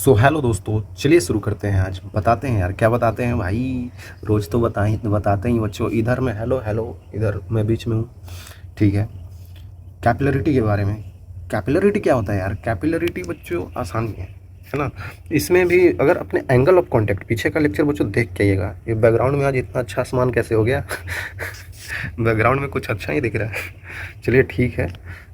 So hello दोस्तों, चलिए शुरू करते हैं। आज बताते हैं यार, क्या बताते हैं भाई। रोज़ तो बताते ही बच्चों। इधर मैं हेलो हेलो, इधर मैं बीच में हूँ। ठीक है। कैपिलरिटी के बारे में। कैपिलरिटी क्या होता है यार? कैपिलरिटी बच्चों आसानी है ना। इसमें भी अगर अपने एंगल ऑफ कांटेक्ट, पीछे का लेक्चर बच्चों देख के आइएगा। ये बैकग्राउंड में आज इतना अच्छा आसमान कैसे हो गया? बैकग्राउंड में कुछ अच्छा ही दिख रहा है। चलिए ठीक है।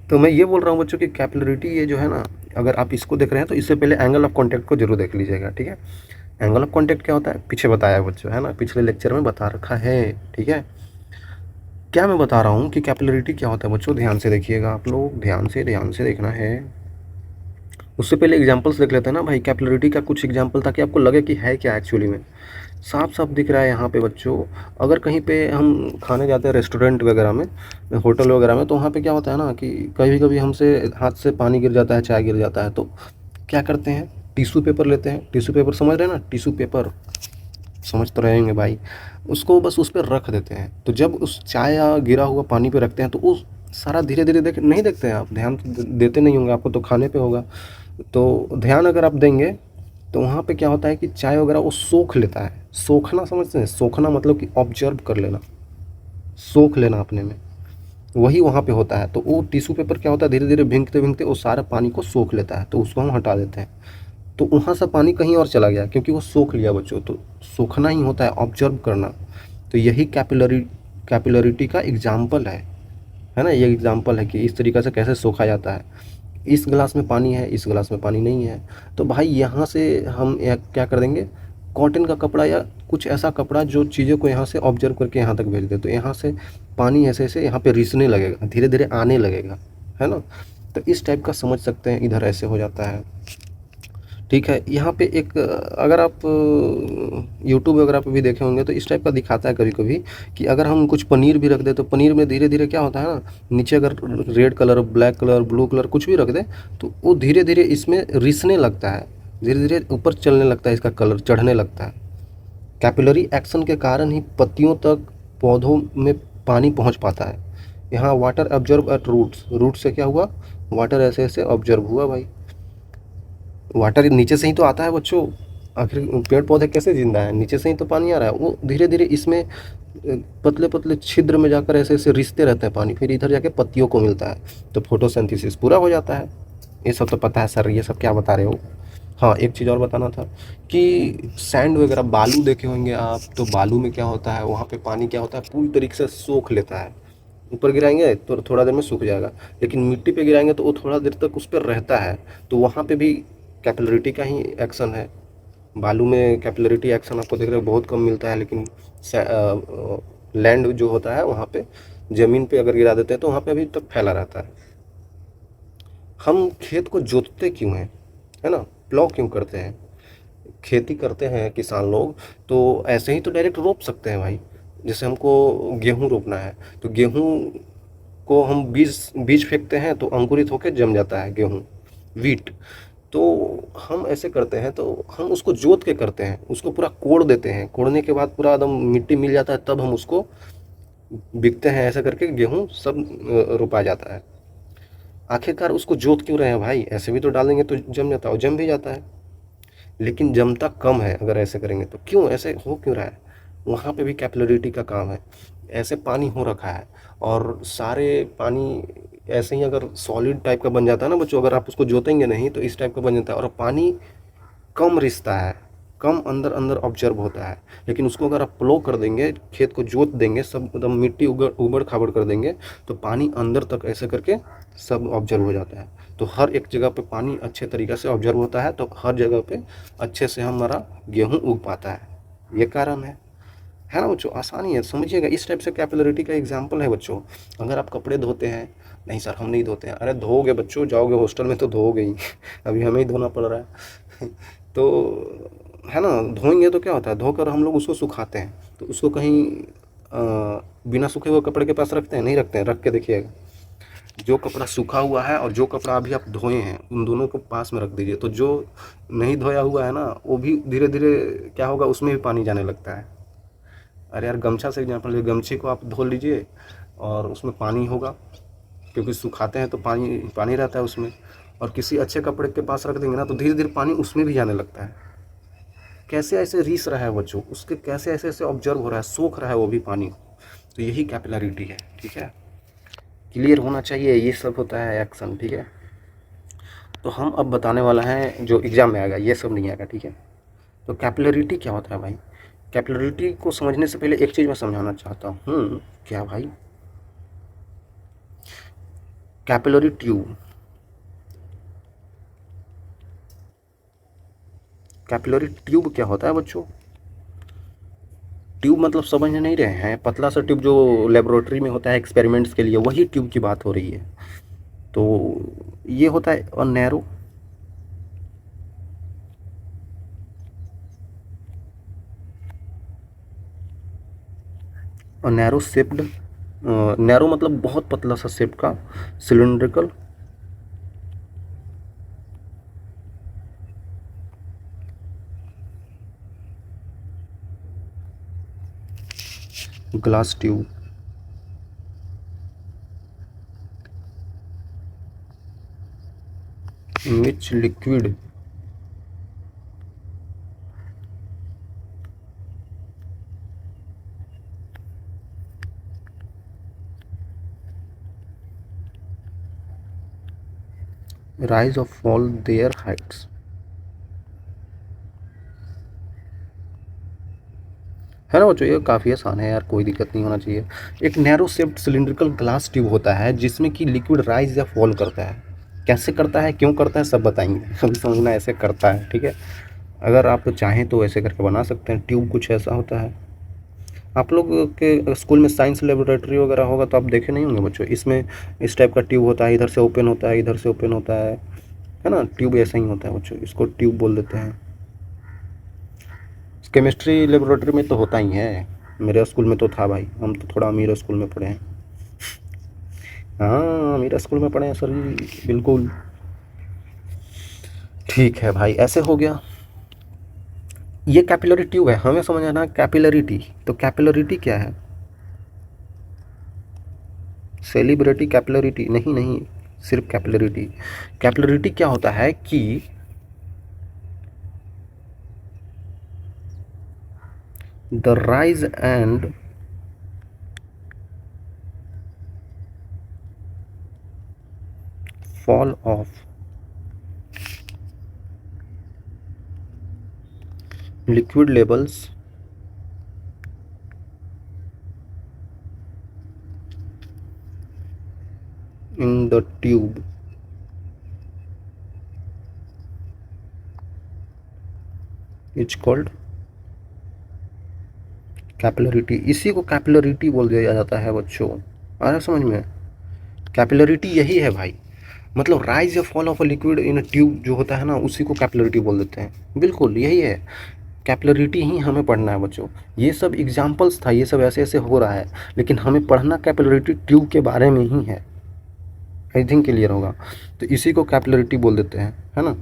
तो मैं ये बोल रहा हूँ बच्चों कि कैपिलरिटी ये जो है ना, अगर आप इसको देख रहे हैं तो इससे पहले एंगल ऑफ कांटेक्ट को जरूर देख लीजिएगा। ठीक है। एंगल ऑफ कांटेक्ट क्या होता है पीछे बताया है बच्चों, है ना, पिछले लेक्चर में बता रखा है। ठीक है। क्या मैं बता रहा हूँ कि कैपिलरिटी क्या होता है बच्चों, ध्यान से देखिएगा आप लोग, ध्यान से देखना है। उससे पहले एग्जांपल्स देख लेते हैं ना भाई, कैपिलरिटी का कुछ एग्जांपल, ताकि आपको लगे कि है क्या एक्चुअली में। साफ साफ दिख रहा है यहाँ पे बच्चों। अगर कहीं पे हम खाने जाते हैं रेस्टोरेंट वगैरह में, होटल वगैरह में, तो वहाँ पे क्या होता है ना कि कभी कभी हमसे हाथ से पानी गिर जाता है, चाय गिर जाता है, तो क्या करते हैं, टिश्यू पेपर लेते हैं। टिश्यू पेपर समझ रहे हैं ना, टिश्यू पेपर समझ तो रहेंगे भाई। उसको बस उस पर रख देते हैं। तो जब उस चाय या गिरा हुआ पानी पे रखते हैं तो उस सारा धीरे धीरे देख नहीं देखते हैं आप, ध्यान तो देते नहीं होंगे, आपको तो खाने पे होगा। तो ध्यान अगर आप देंगे तो वहाँ पे क्या होता है कि चाय वगैरह वो सोख लेता है। सोखना समझते हैं? सोखना मतलब कि ऑब्जर्व कर लेना, सोख लेना अपने में, वही वहाँ पे होता है। तो वो टिश्यू पेपर क्या होता है, धीरे धीरे भींगते भींगते वो सारा पानी को सोख लेता है, तो उसको हम हटा देते हैं। तो वहाँ से पानी कहीं और चला गया क्योंकि वो सोख लिया बच्चों। तो सोखना ही होता है, ऑब्जर्व करना। तो यही कैपिलरिटी का एग्जाम्पल है ना। ये एग्जाम्पल है कि इस तरीक़े से कैसे सोखा जाता है। इस गिलास में पानी है, इस गिलास में पानी नहीं है, तो भाई यहाँ से हम क्या कर देंगे, कॉटन का कपड़ा या कुछ ऐसा कपड़ा जो चीज़ों को यहाँ से ऑब्जर्व करके यहाँ तक भेज दे, तो यहाँ से पानी ऐसे ऐसे यहाँ पे रिसने लगेगा, धीरे धीरे आने लगेगा, है ना। तो इस टाइप का समझ सकते हैं, इधर ऐसे हो जाता है। ठीक है। यहाँ पे एक अगर आप यूट्यूब वगैरह पे भी देखे होंगे तो इस टाइप का दिखाता है कभी कभी, कि अगर हम कुछ पनीर भी रख दें तो पनीर में धीरे धीरे क्या होता है ना, नीचे अगर red colour, black colour, blue colour कुछ भी रख दें तो वो धीरे धीरे इसमें रिसने लगता है, धीरे धीरे ऊपर चलने लगता है, इसका कलर चढ़ने लगता है। कैपिलरी एक्शन के कारण ही पत्तियों तक, पौधों में पानी पहुँच पाता है। यहाँ water observe at roots, root से क्या हुआ, वाटर ऐसे ऐसे ऑब्जर्व हुआ भाई। वाटर नीचे से ही तो आता है बच्चों, आखिर पेड़ पौधे कैसे जिंदा है, नीचे से ही तो पानी आ रहा है। वो धीरे धीरे इसमें पतले पतले छिद्र में जाकर ऐसे ऐसे रिसते रहते हैं पानी, फिर इधर जाके पत्तियों को मिलता है, तो फोटोसिंथेसिस पूरा हो जाता है। ये सब तो पता है सर, ये सब क्या बता रहे हो। हाँ, एक चीज़ और बताना था कि सैंड वगैरह, बालू देखे होंगे आप, तो बालू में क्या होता है, वहाँ पे पानी क्या होता है, पूरी तरीके से सोख लेता है। ऊपर गिराएंगे तो थोड़ा देर में सूख जाएगा, लेकिन मिट्टी पे गिराएंगे तो वो थोड़ा देर तक उस पर रहता है। तो वहाँ पे भी कैपिलरिटी का ही एक्शन है। बालू में कैपिलरिटी एक्शन आपको देख रहे हो बहुत कम मिलता है, लेकिन लैंड जो होता है वहाँ पे, ज़मीन पे अगर गिरा देते हैं तो वहाँ पे अभी तक फैला रहता है। हम खेत को जोतते क्यों हैं, है ना, प्लॉ क्यों करते हैं, खेती करते हैं किसान लोग, तो ऐसे ही तो डायरेक्ट रोप सकते हैं भाई। जैसे हमको गेहूँ रोपना है, तो गेहूँ को हम बीज बीज फेंकते हैं तो अंकुरित होकर जम जाता है गेहूँ, वीट। तो हम ऐसे करते हैं, तो हम उसको जोत के करते हैं, उसको पूरा कोड़ देते हैं, कोड़ने के बाद पूरा एकदम मिट्टी मिल जाता है, तब हम उसको बिकते हैं। ऐसे करके गेहूँ सब रोपा जाता है। आखिरकार उसको जोत क्यों रहे हैं भाई, ऐसे भी तो डालेंगे तो जम जाता है, और जम भी जाता है, लेकिन जमता कम है अगर ऐसे करेंगे तो। क्यों ऐसे हो क्यों रहा है, वहाँ पे भी कैपिलरिटी का काम है। ऐसे पानी हो रखा है, और सारे पानी ऐसे ही अगर सॉलिड टाइप का बन जाता है ना बच्चों, अगर आप उसको जोतेंगे नहीं तो इस टाइप का बन जाता है, और पानी कम रिसता है, कम अंदर अंदर ऑब्जर्व होता है। लेकिन उसको अगर आप प्लो कर देंगे, खेत को जोत देंगे, सब एकदम मिट्टी उबड़ खाबड़ कर देंगे, तो पानी अंदर तक ऐसे करके सब ऑब्जर्व हो जाता है। तो हर एक जगह पे पानी अच्छे तरीक़े से ऑब्जर्व होता है, तो हर जगह पे अच्छे से हमारा गेहूँ उग पाता है। ये कारण है ना बच्चों। आसानी है, समझिएगा। इस टाइप से कैपिलरिटी का एग्जाम्पल है बच्चों। अगर आप कपड़े धोते हैं, नहीं सर हम नहीं धोते हैं, अरे धोगे बच्चों, जाओगे हॉस्टल में तो धोगे ही। अभी हमें ही धोना पड़ रहा है। तो है ना, धोएंगे तो क्या होता है, धोकर हम लोग उसको सुखाते हैं, तो उसको कहीं बिना सूखे हुए कपड़े के पास रखते हैं, नहीं रखते हैं। रख के देखिएगा, जो कपड़ा सूखा हुआ है और जो कपड़ा अभी आप धोए हैं, उन दोनों को पास में रख दीजिए, तो जो नहीं धोया हुआ है ना, वो भी धीरे धीरे क्या होगा, उसमें भी पानी जाने लगता है। अरे यार, गमछा से एग्जाम्पल ले, गमछे को आप धो लीजिए और उसमें पानी होगा, क्योंकि सुखाते हैं तो पानी पानी रहता है उसमें, और किसी अच्छे कपड़े के पास रख देंगे ना तो धीरे धीरे पानी उसमें भी जाने लगता है। कैसे ऐसे रीस रहा है बच्चों, उसके कैसे ऐसे ऐसे ऑब्जर्व हो रहा है, सोख रहा है वो भी पानी। तो यही कैपिलरिटी है, ठीक है। क्लियर होना चाहिए, ये सब होता है एक्शन, ठीक है। तो हम अब बताने वाला है जो एग्जाम में आएगा, ये सब नहीं आएगा, ठीक है। तो कैपिलरिटी क्या होता है भाई? कैपिलरिटी को समझने से पहले एक चीज़ मैं समझाना चाहता हूँ। क्या भाई? कैपिलरी ट्यूब, कैपिलरी ट्यूब क्या होता है बच्चों? ट्यूब मतलब समझ नहीं रहे हैं? पतला सा ट्यूब जो लेबोरेटरी में होता है एक्सपेरिमेंट्स के लिए, वही ट्यूब की बात हो रही है। तो ये होता है और नैरो, और नैरो शेप्ड, नैरो मतलब बहुत पतला सा शेप का, cylindrical, glass tube, in which liquid rise or fall their heights। है ना बच्चों, ये काफ़ी आसान है यार, कोई दिक्कत नहीं होना चाहिए। एक narrow shaped cylindrical glass tube होता है जिसमें कि लिक्विड राइज या फॉल करता है। कैसे करता है, क्यों करता है, सब बताएंगे। अभी समझना ऐसे करता है, ठीक है। अगर आप चाहें तो ऐसे करके बना सकते हैं। ट्यूब कुछ ऐसा होता है, आप लोग के स्कूल में साइंस लेबोरेटरी वगैरह होगा तो आप देखे नहीं होंगे बच्चों, इसमें इस टाइप का ट्यूब होता है, इधर से ओपन होता है, इधर से ओपन होता है ना। ट्यूब ऐसा ही होता है बच्चों, इसको ट्यूब बोल देते हैं। केमिस्ट्री लेबोरेटरी में तो होता ही है, मेरे स्कूल में तो था भाई, हम तो थोड़ा अमीर स्कूल में पढ़े हैं। हाँ, अमीर स्कूल में पढ़े हैं सर जी, बिल्कुल। ठीक है भाई, ऐसे हो गया। ये कैपिलरी ट्यूब है, हमें समझ आना कैपिलरिटी। तो कैपिलरिटी क्या है? सेलिब्रिटी कैपिलरिटी नहीं, नहीं, सिर्फ कैपिलरिटी। कैपिलरिटी क्या होता है कि the rise and fall of liquid levels in the tube is called capillarity. इसी को कैपिलरिटी बोल दिया जाता है बच्चों, आ रहा समझ में? कैपिलरिटी यही है भाई, मतलब राइज या fall of a liquid in a tube जो होता है ना, उसी को कैपिलरिटी बोल देते हैं। बिल्कुल यही है, कैपिलरिटी ही हमें पढ़ना है बच्चों। ये सब एग्जाम्पल्स था, ये सब ऐसे ऐसे हो रहा है, लेकिन हमें पढ़ना कैपिलरिटी ट्यूब के बारे में ही है। आई थिंक क्लियर होगा। तो इसी को कैपिलरिटी बोल देते हैं, है ना।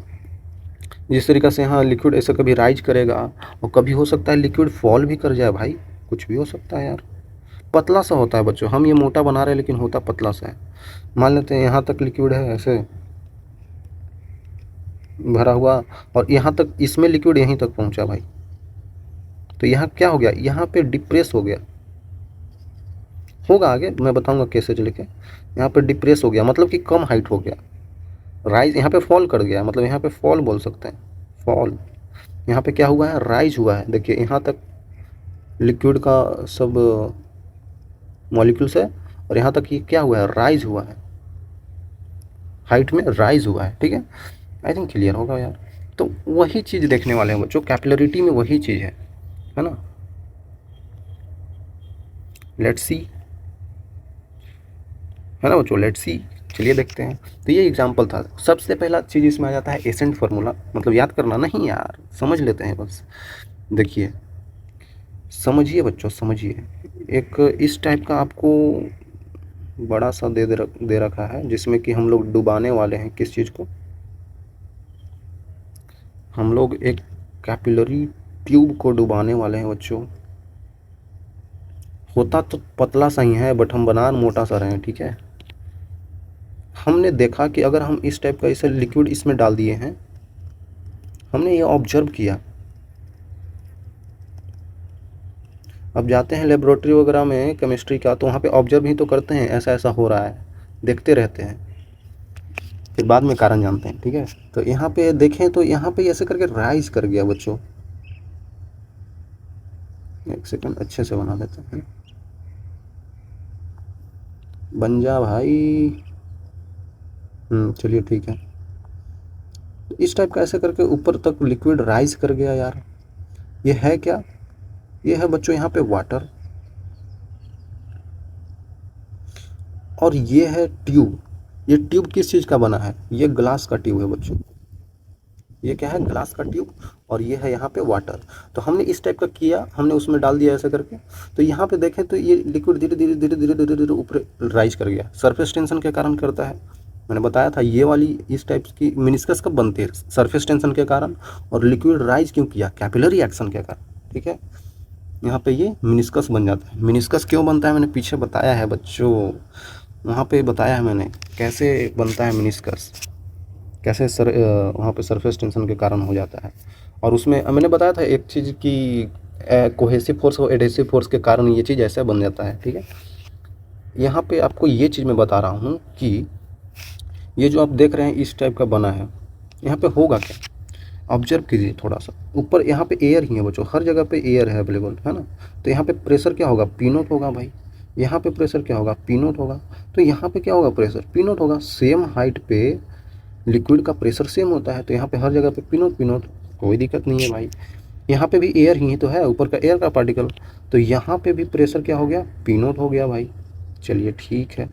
जिस तरीक़े से हाँ लिक्विड ऐसा कभी राइज करेगा और कभी हो सकता है लिक्विड फॉल भी कर जाए भाई, कुछ भी हो सकता है यार। पतला सा होता है बच्चों, हम ये मोटा बना रहे हैं लेकिन होता पतला सा है। मान लेते हैं यहाँ तक लिक्विड है ऐसे भरा हुआ, और यहाँ तक इसमें लिक्विड यहीं तक पहुँचा भाई, तो यहाँ क्या हो गया, यहाँ पे डिप्रेस हो गया, होगा आगे मैं बताऊँगा कैसे चले के। यहाँ पे डिप्रेस हो गया मतलब कि कम हाइट हो गया, राइज यहाँ पे फॉल कर गया, मतलब यहाँ पे फॉल बोल सकते हैं, फॉल। यहाँ पे क्या हुआ है, राइज हुआ है। देखिए यहाँ तक लिक्विड का सब मॉलिक्यूल्स है, और यहाँ तक ये क्या हुआ है, राइज हुआ है, हाइट में राइज हुआ है, ठीक है। आई थिंक क्लियर होगा यार। तो वही चीज़ देखने वाले हैं बच्चों, कैपिलरिटी में वही चीज़ है ना। लेट्स सी, है ना बच्चों, लेट्स सी, चलिए देखते हैं। तो ये एग्जाम्पल था। सबसे पहला चीज़ इसमें आ जाता है एसेंट फार्मूला, मतलब याद करना नहीं यार, समझ लेते हैं बस। देखिए समझिए बच्चों, समझिए। एक इस टाइप का आपको बड़ा सा दे रखा है, जिसमें कि हम लोग डुबाने वाले हैं किस चीज़ को, हम लोग एक कैपिलरी ट्यूब को डुबाने वाले हैं बच्चों। होता तो पतला सा ही है, बट हम बना मोटा सा रहे हैं, ठीक है। हमने देखा कि अगर हम इस टाइप का इसे लिक्विड इसमें डाल दिए हैं, हमने ये ऑब्जर्व किया। अब जाते हैं लेबोरेटरी वगैरह में केमिस्ट्री का, तो वहाँ पे ऑब्जर्व ही तो करते हैं, ऐसा ऐसा हो रहा है, देखते रहते हैं, फिर बाद में कारण जानते हैं। ठीक है, तो यहाँ पे देखें तो यहाँ पे ऐसे करके राइज कर गया बच्चों। एक सेकंड अच्छे से बना देते हैं, बन जा भाई। चलिए ठीक है। तो इस टाइप का ऐसे करके ऊपर तक लिक्विड राइज कर गया यार। ये है क्या? ये है बच्चों यहाँ पे वाटर, और ये है ट्यूब। ये ट्यूब किस चीज़ का बना है? ये ग्लास का ट्यूब है बच्चों। ये क्या है? ग्लास का ट्यूब। और ये है यहाँ पे वाटर। तो हमने इस टाइप का किया, हमने उसमें डाल दिया ऐसे करके। तो यहाँ पे देखें तो ये लिक्विड धीरे धीरे धीरे धीरे धीरे धीरे ऊपर राइज कर गया। सरफेस टेंशन के कारण करता है, मैंने बताया था। ये वाली इस टाइप की मिनिस्कस कब बनती है? सरफेस टेंशन के कारण। और लिक्विड राइज क्यों किया? कैपिलरी एक्शन के कारण। ठीक है, यहाँ पे ये मिनिस्कस बन जाता है। मिनिस्कस क्यों बनता है मैंने पीछे बताया है बच्चों, वहाँ पे बताया है मैंने कैसे बनता है मिनिस्कस, कैसे वहाँ पे सरफेस टेंशन के कारण हो जाता है। और उसमें मैंने बताया था एक चीज़ कि कोहेसिव फोर्स और एडहेसिव फोर्स के कारण ये चीज़ ऐसे बन जाता है। ठीक है, यहाँ पे आपको ये चीज़ मैं बता रहा हूँ कि ये जो आप देख रहे हैं इस टाइप का बना है, यहाँ पे होगा क्या? ऑब्जर्व कीजिए थोड़ा सा। ऊपर यहाँ पे एयर ही है बच्चों, हर जगह पे एयर है अवेलेबल, है ना। तो यहाँ पे प्रेशर क्या होगा? पी नॉट होगा भाई। यहाँ पे प्रेशर क्या होगा? पी नॉट होगा। तो यहाँ पे क्या होगा? प्रेशर पी नॉट होगा। सेम हाइट पे लिक्विड का प्रेशर सेम होता है, तो यहाँ पे हर जगह पे पी नॉट, कोई दिक्कत नहीं है भाई। यहाँ पे भी एयर ही तो है, ऊपर का एयर का पार्टिकल, तो यहाँ पे भी प्रेशर क्या हो गया? पी नॉट हो गया भाई। चलिए ठीक है,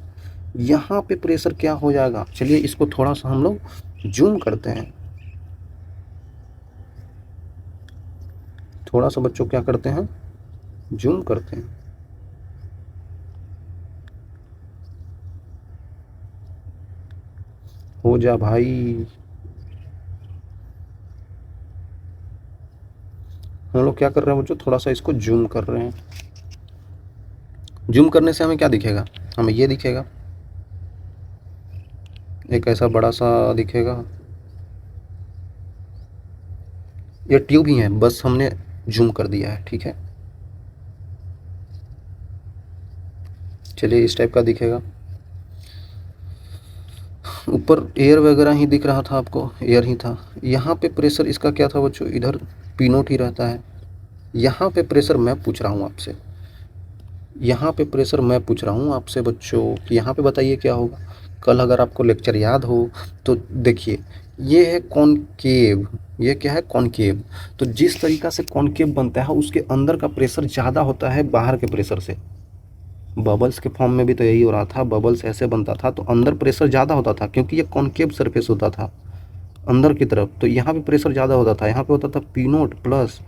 यहाँ पे प्रेशर क्या हो जाएगा? चलिए इसको थोड़ा सा हम लोग जूम करते हैं। थोड़ा सा बच्चों क्या करते हैं? जूम करते हैं। हो जा भाई। हम लोग क्या कर रहे हैं बच्चों? थोड़ा सा इसको जूम कर रहे हैं। जूम करने से हमें क्या दिखेगा? हमें ये दिखेगा, एक ऐसा बड़ा सा दिखेगा। ये ट्यूब ही है, बस हमने जूम कर दिया है। ठीक है, चलिए इस टाइप का दिखेगा। ऊपर एयर वगैरह ही दिख रहा था आपको, एयर ही था। यहाँ पे प्रेशर इसका क्या था बच्चों? इधर पी नॉट ही रहता है। यहाँ पे प्रेशर मैं पूछ रहा हूँ आपसे, यहाँ पे प्रेशर मैं पूछ रहा हूँ आपसे बच्चों कि यहाँ पे बताइए क्या होगा। कल अगर आपको लेक्चर याद हो तो देखिए, ये है कॉनकेव। ये क्या है? कॉनकेव। तो जिस तरीका से कॉनकेव बनता है उसके अंदर का प्रेशर ज़्यादा होता है बाहर के प्रेशर से। बबल्स के फॉर्म में भी तो यही हो रहा था, बबल्स ऐसे बनता था तो अंदर प्रेशर ज़्यादा होता था, क्योंकि ये कॉनकेव सरफेस होता था अंदर की तरफ। तो यहाँ पे प्रेशर ज़्यादा होता था, यहाँ पे होता था पी नोट प्लस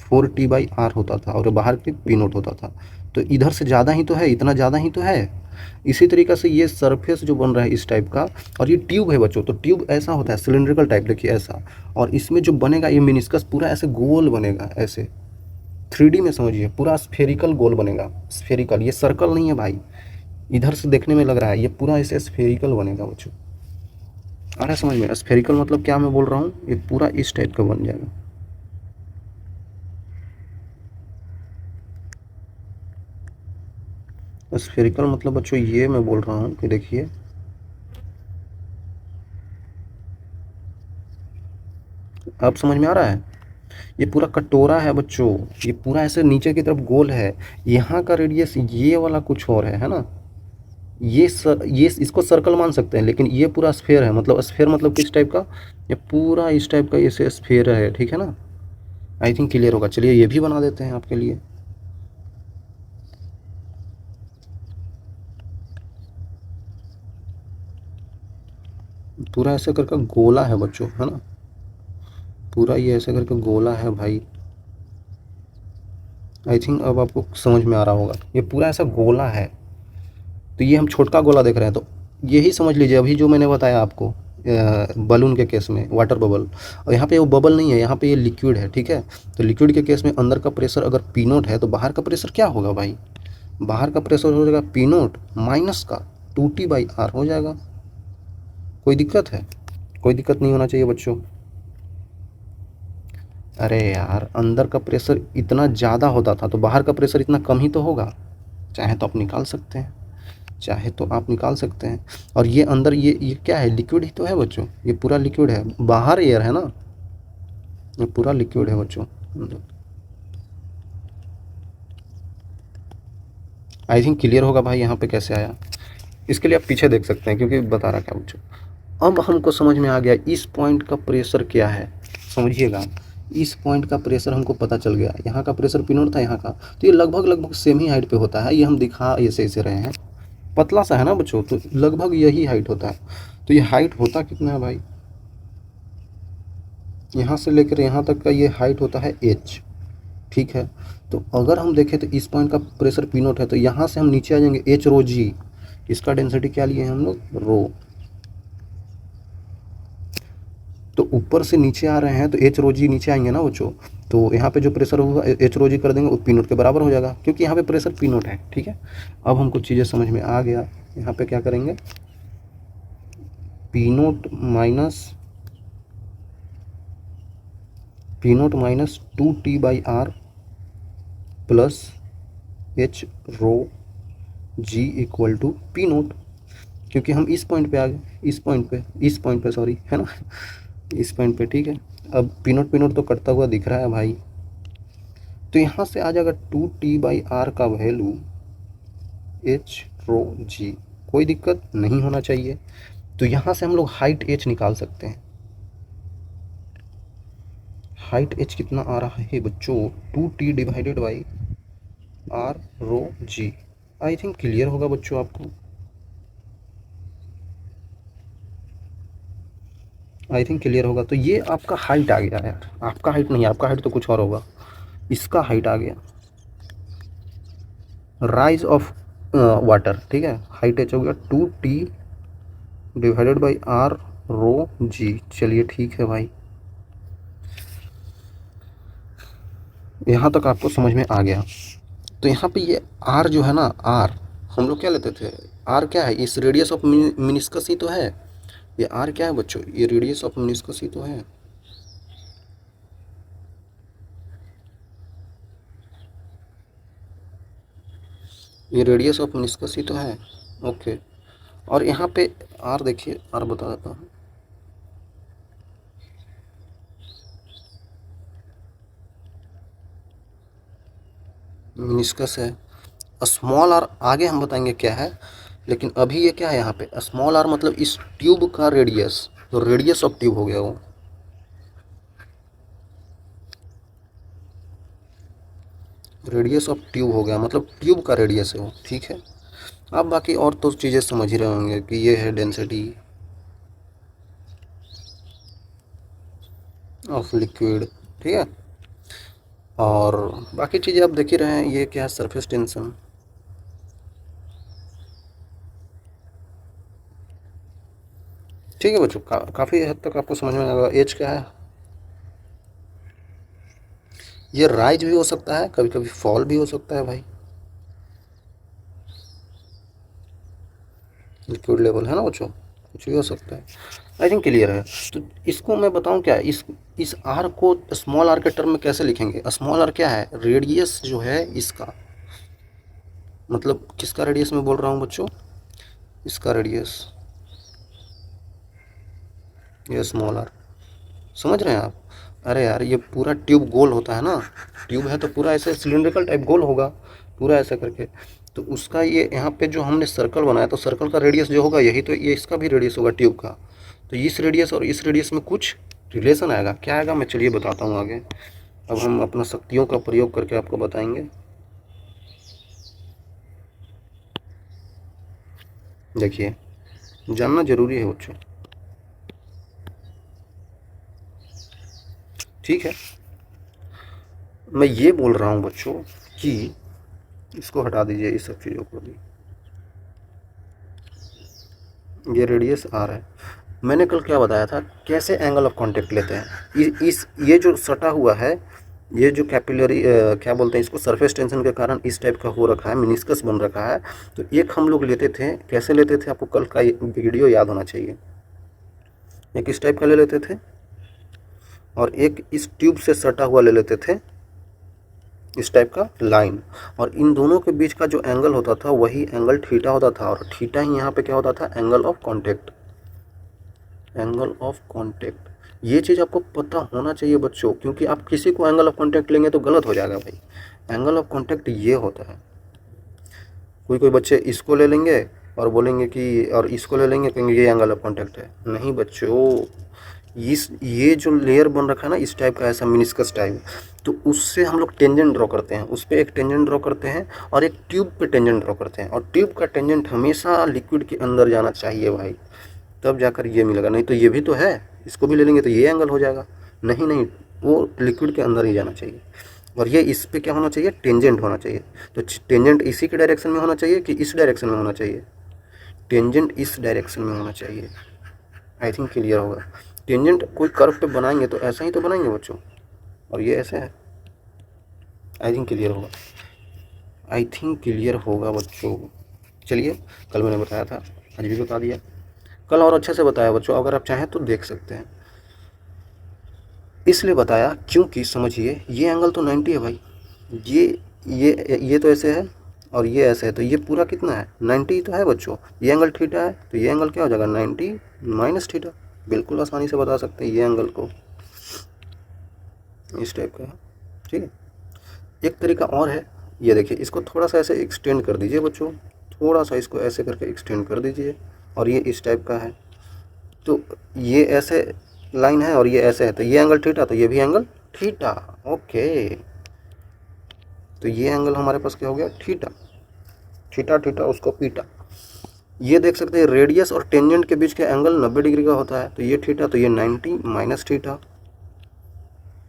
4T/R होता था, और बाहर की पी नोट होता था। तो इधर से ज़्यादा ही तो है, इतना ज़्यादा ही तो है। इसी तरीक़ा से ये सरफेस जो बन रहा है इस टाइप का, और ये ट्यूब है बच्चों। तो ट्यूब ऐसा होता है सिलेंड्रिकल टाइप, देखिए ऐसा। और इसमें जो बनेगा ये मिनिस्कस पूरा ऐसे गोल बनेगा, ऐसे 3D में समझिए, पूरा स्फेरिकल गोल बनेगा। स्फेरिकल, ये सर्कल नहीं है भाई, इधर से देखने में लग रहा है, ये पूरा ऐसे स्फेरिकल बनेगा बच्चों। आ रहा है समझ में? स्फेरिकल मतलब क्या मैं बोल रहा हूँ, ये पूरा इस टाइप का बन जाएगा। स्फेरिकल मतलब बच्चों ये मैं बोल रहा हूँ कि देखिए, अब समझ में आ रहा है? ये पूरा कटोरा है बच्चों, ये पूरा ऐसे नीचे की तरफ गोल है। यहाँ का रेडियस ये वाला कुछ और है ना। ये इसको सर्कल मान सकते हैं, लेकिन ये पूरा स्फेयर है। मतलब स्फेयर मतलब किस टाइप का? ये पूरा इस टाइप का इसे स्फेयर है। ठीक है ना, आई थिंक क्लियर होगा। चलिए ये भी बना देते हैं आपके लिए। पूरा ऐसे करके गोला है बच्चों, है ना, पूरा ये ऐसे करके गोला है भाई। आई थिंक अब आपको समझ में आ रहा होगा, ये पूरा ऐसा गोला है। तो ये हम छोटा गोला देख रहे हैं, तो यही समझ लीजिए अभी जो मैंने बताया आपको बलून के केस में वाटर बबल, और यहाँ पे वो बबल नहीं है, यहाँ पे ये लिक्विड है। ठीक है, तो लिक्विड के केस में अंदर का प्रेशर अगर पी नोट है तो बाहर का प्रेशर क्या होगा भाई? बाहर का प्रेशर हो जाएगा पी नोट माइनस का 2T/R हो जाएगा। कोई दिक्कत है? कोई दिक्कत नहीं होना चाहिए बच्चों। अरे यार, अंदर का प्रेशर इतना ज़्यादा होता था तो बाहर का प्रेशर इतना कम ही तो होगा। चाहे तो आप निकाल सकते हैं, चाहे तो आप निकाल सकते हैं। और ये अंदर ये क्या है? लिक्विड ही तो है बच्चों, ये पूरा लिक्विड है। बाहर एयर है ना, ये पूरा लिक्विड है बच्चों। आई थिंक क्लियर होगा भाई यहाँ पे कैसे आया। इसके लिए आप पीछे देख सकते हैं क्योंकि बता रहा क्या बच्चों। अब हमको समझ में आ गया इस पॉइंट का प्रेशर क्या है। समझिएगा, इस पॉइंट का प्रेशर हमको पता चल गया। यहाँ का प्रेशर पी नॉट था, यहाँ का, तो ये लगभग लगभग सेम ही हाइट पे होता है। ये हम दिखा ऐसे रहे हैं, पतला सा है ना बच्चों, तो लगभग यही हाइट होता है। तो ये हाइट होता कितना है भाई? यहाँ से लेकर यहाँ तक का ये हाइट होता है h। ठीक है, तो अगर हम देखें तो इस पॉइंट का प्रेशर पी नॉट है, तो यहाँ से हम नीचे आ जाएंगे h रो जी। इसका डेंसिटी क्या लिए हैं हम लोग? रो। तो ऊपर से नीचे आ रहे हैं तो एच रो जी नीचे आएंगे ना बच्चों, तो यहाँ पे जो प्रेशर होगा एच रो जी कर देंगे, वो पी नोट के बराबर हो जाएगा क्योंकि यहाँ पे प्रेशर पी नोट है। ठीक है, अब हमको चीज़ें समझ में आ गया। यहाँ पे क्या करेंगे? P naught minus 2T/R plus H rho g equal to P naught, क्योंकि हम इस पॉइंट पे आ गए, इस पॉइंट पे सॉरी, है ना, इस पॉइंट पे। ठीक है, अब पी नोट तो कटता हुआ दिख रहा है भाई, तो यहाँ से आ जाएगा 2T/R का वैल्यू एच रो जी। कोई दिक्कत नहीं होना चाहिए। तो यहाँ से हम लोग हाइट h निकाल सकते हैं। हाइट h कितना आ रहा है बच्चों? 2T/R row g. I think clear होगा बच्चों आपको। आई थिंक क्लियर होगा। तो ये आपका हाइट आ गया यार, आपका हाइट नहीं, आपका हाइट तो कुछ और होगा, इसका हाइट आ गया। Rise of water. ठीक है, हाइट h हो गया 2T/R रो जी। चलिए ठीक है भाई, यहाँ तक आपको समझ में आ गया। तो यहाँ पे ये R जो है ना, R हम लोग क्या लेते थे? R क्या है? इस रेडियस ऑफ मिनिस्कस ही तो है। ये R क्या है बच्चों? ये रेडियस ऑफ मिनिस्कस ही तो है। ये रेडियस ऑफ मिनिस्कस ही तो है। ओके, और यहाँ पे R देखिए, R बता देता हूँ। मिनिस्कस है। स्मॉल r आगे हम बताएंगे क्या है, लेकिन अभी ये क्या है? यहाँ पे स्मॉल r मतलब इस ट्यूब का रेडियस, तो रेडियस ऑफ ट्यूब हो गया वो। रेडियस ऑफ ट्यूब हो गया, मतलब ट्यूब का रेडियस है वो। ठीक है, अब बाकी और तो चीज़ें समझ ही रहे होंगे कि ये है डेंसिटी ऑफ लिक्विड। ठीक है, और बाकी चीज़ें आप देख ही रहे हैं। ये क्या है? Surface tension. ठीक है बच्चों, काफ़ी हद तक आपको समझ में आएगा। एज क्या है? ये राइज भी हो सकता है, कभी कभी फॉल भी हो सकता है भाई। लिक्विड लेवल है ना बच्चों, कुछ भी हो सकता है। आई थिंक क्लियर है। तो इसको मैं बताऊं क्या, इस आर को स्मॉल आर के टर्म में कैसे लिखेंगे? स्मॉल आर क्या है? रेडियस जो है इसका, मतलब किसका रेडियस मैं बोल रहा हूँ बच्चों? इसका रेडियस, ये स्मॉल आर। समझ रहे हैं आप? अरे यार, ये पूरा ट्यूब गोल होता है ना, ट्यूब है तो पूरा ऐसे सिलिंड्रिकल टाइप गोल होगा, पूरा ऐसा करके। तो उसका ये यहाँ पे जो हमने सर्कल बनाया, तो सर्कल का रेडियस जो होगा यही, तो ये इसका भी रेडियस होगा ट्यूब का। तो इस रेडियस और इस रेडियस में कुछ रिलेशन आएगा। क्या आएगा मैं चलिए बताता हूँ आगे। अब हम अपना शक्तियों का प्रयोग करके आपको बताएंगे। देखिए, जानना जरूरी है बच्चों। ठीक है, मैं ये बोल रहा हूँ बच्चों कि इसको हटा दीजिए, इस सब चीज़ों को भी। ये रेडियस आर है। मैंने कल क्या बताया था, कैसे एंगल ऑफ कांटेक्ट लेते हैं। इस ये जो सटा हुआ है, ये जो कैपिलरी क्या बोलते हैं इसको, सरफेस टेंशन के कारण इस टाइप का हो रखा है, मिनिस्कस बन रखा है। तो एक हम लोग लेते थे, कैसे लेते थे? आपको कल का वीडियो याद होना चाहिए। एक इस टाइप का ले लेते थे और एक इस ट्यूब से सटा हुआ ले लेते थे, इस टाइप का लाइन, और इन दोनों के बीच का जो एंगल होता था वही एंगल थीटा होता था, और थीटा ही यहाँ पे क्या होता था, angle of contact, angle of contact. ये चीज़ आपको पता होना चाहिए बच्चों, क्योंकि आप किसी को एंगल ऑफ कांटेक्ट लेंगे तो गलत हो जाएगा भाई। एंगल ऑफ कांटेक्ट ये होता है, कोई कोई बच्चे इसको ले लेंगे और बोलेंगे कि, और इसको ले लेंगे कहेंगे ये एंगल ऑफ कांटेक्ट है। नहीं बच्चों, ये जो लेयर बन रखा है ना इस टाइप का, ऐसा मिनिस्कस टाइप, तो उससे हम लोग टेंजेंट ड्रॉ करते हैं, उस पर एक टेंजेंट ड्रॉ करते हैं और एक ट्यूब पे टेंजेंट ड्रॉ करते हैं, और ट्यूब का टेंजेंट हमेशा लिक्विड के अंदर जाना चाहिए भाई, तब जाकर ये मिलेगा। नहीं तो ये भी तो है, इसको भी ले लेंगे तो ये एंगल हो जाएगा। नहीं नहीं, वो लिक्विड के अंदर ही जाना चाहिए, और ये इस पे क्या होना चाहिए, टेंजेंट होना चाहिए। तो टेंजेंट इसी के डायरेक्शन में होना चाहिए कि इस डायरेक्शन में होना चाहिए, टेंजेंट इस डायरेक्शन में होना चाहिए। आई थिंक क्लियर होगा। टेंजेंट कोई कर्व पे बनाएंगे तो ऐसा ही तो बनाएंगे बच्चों, और ये ऐसे है। आई थिंक क्लियर होगा, आई थिंक क्लियर होगा बच्चों। चलिए, कल मैंने बताया था, आज भी बता दिया, कल और अच्छे से बताया बच्चों, अगर आप चाहें तो देख सकते हैं। इसलिए बताया क्योंकि समझिए, ये एंगल तो 90 है भाई, ये तो ऐसे है और ये ऐसे है, तो ये पूरा कितना है, 90 तो है बच्चों। ये एंगल थीटा है तो ये एंगल क्या हो जाएगा, 90 माइनस थीटा। बिल्कुल आसानी से बता सकते हैं ये एंगल को, इस टाइप का है, ठीक है। एक तरीका और है, ये देखिए, इसको थोड़ा सा ऐसे एक्सटेंड कर दीजिए बच्चों, थोड़ा सा इसको ऐसे करके एक्सटेंड कर दीजिए, और ये इस टाइप का है, तो ये ऐसे लाइन है और ये ऐसे है, तो ये एंगल थीटा, तो ये भी एंगल थीटा। ओके, तो ये एंगल हमारे पास क्या हो गया, थीटा। थीटा थीटा उसको पीटा। ये देख सकते हैं रेडियस और टेंजेंट के बीच का एंगल 90 डिग्री का होता है, तो ये थीटा, तो ये 90 माइनस थीटा।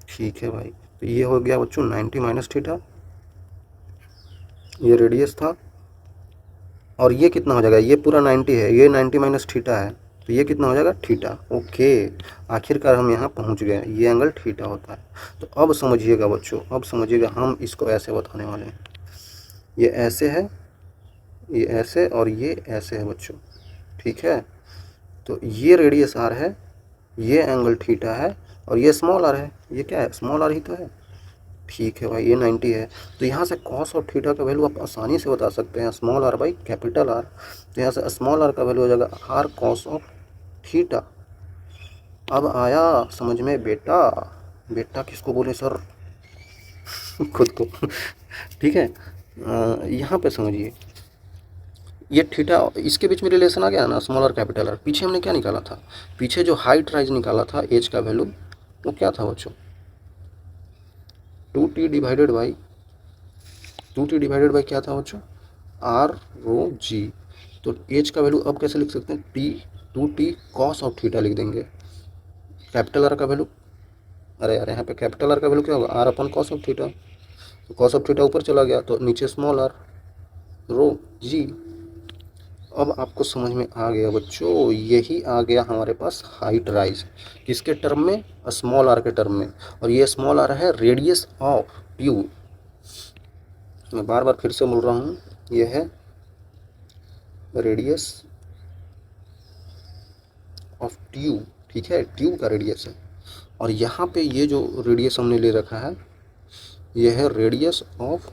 ठीक है भाई, तो ये हो गया बच्चों 90 माइनस थीटा, ये रेडियस था, और ये कितना हो जाएगा, ये पूरा 90 है, ये 90 माइनस थीटा है, तो ये कितना हो जाएगा, थीटा। ओके, आखिरकार हम यहाँ पहुँच गए, ये एंगल थीटा होता है। तो अब समझिएगा बच्चों, अब समझिएगा, हम इसको ऐसे बताने वाले हैं, ये ऐसे है, ये ऐसे, और ये ऐसे है बच्चों, ठीक है। तो ये रेडियस आर है, ये एंगल थीटा है, और ये स्मॉल आर है, ये क्या है, स्मॉल आर ही तो है। ठीक है भाई, ये 90 है, तो यहाँ से कॉस और थीटा का वैल्यू आप आसानी से बता सकते हैं, small R by capital R. तो यहाँ से स्मॉल आर का वैल्यू हो जाएगा आर कॉस ऑफ थीटा। अब आया समझ में बेटा, बेटा किसको बोले सर खुद को ठीक है। यहाँ पे समझिए, ये थीटा, इसके बीच में रिलेशन आ गया ना, स्मॉल आर कैपिटल आर। पीछे हमने क्या निकाला था, पीछे जो हाइट राइज निकाला था एज का वैल्यू, वो क्या था बच्चों, 2t divided by, 2t divided by क्या था बच्चों, आर रो जी। तो एच का वैल्यू अब कैसे लिख सकते हैं, T, 2t cos of theta लिख देंगे। कैपिटल आर का वैल्यू, अरे यार यहाँ पे कैपिटल आर का वैल्यू क्या होगा, R upon cos of theta, तो कॉस ऑफ थीटा ऊपर चला गया, तो नीचे स्मॉल आर रो जी। अब आपको समझ में आ गया बच्चों, यही आ गया हमारे पास हाइट राइज, किसके टर्म में, स्मॉल आर के टर्म में, और ये स्मॉल आर है रेडियस ऑफ ट्यूब। मैं बार बार फिर से बोल रहा हूँ, ये है रेडियस ऑफ ट्यूब, ठीक है, ट्यूब का रेडियस है। और यहाँ पे ये जो रेडियस हमने ले रखा है, ये है radius of,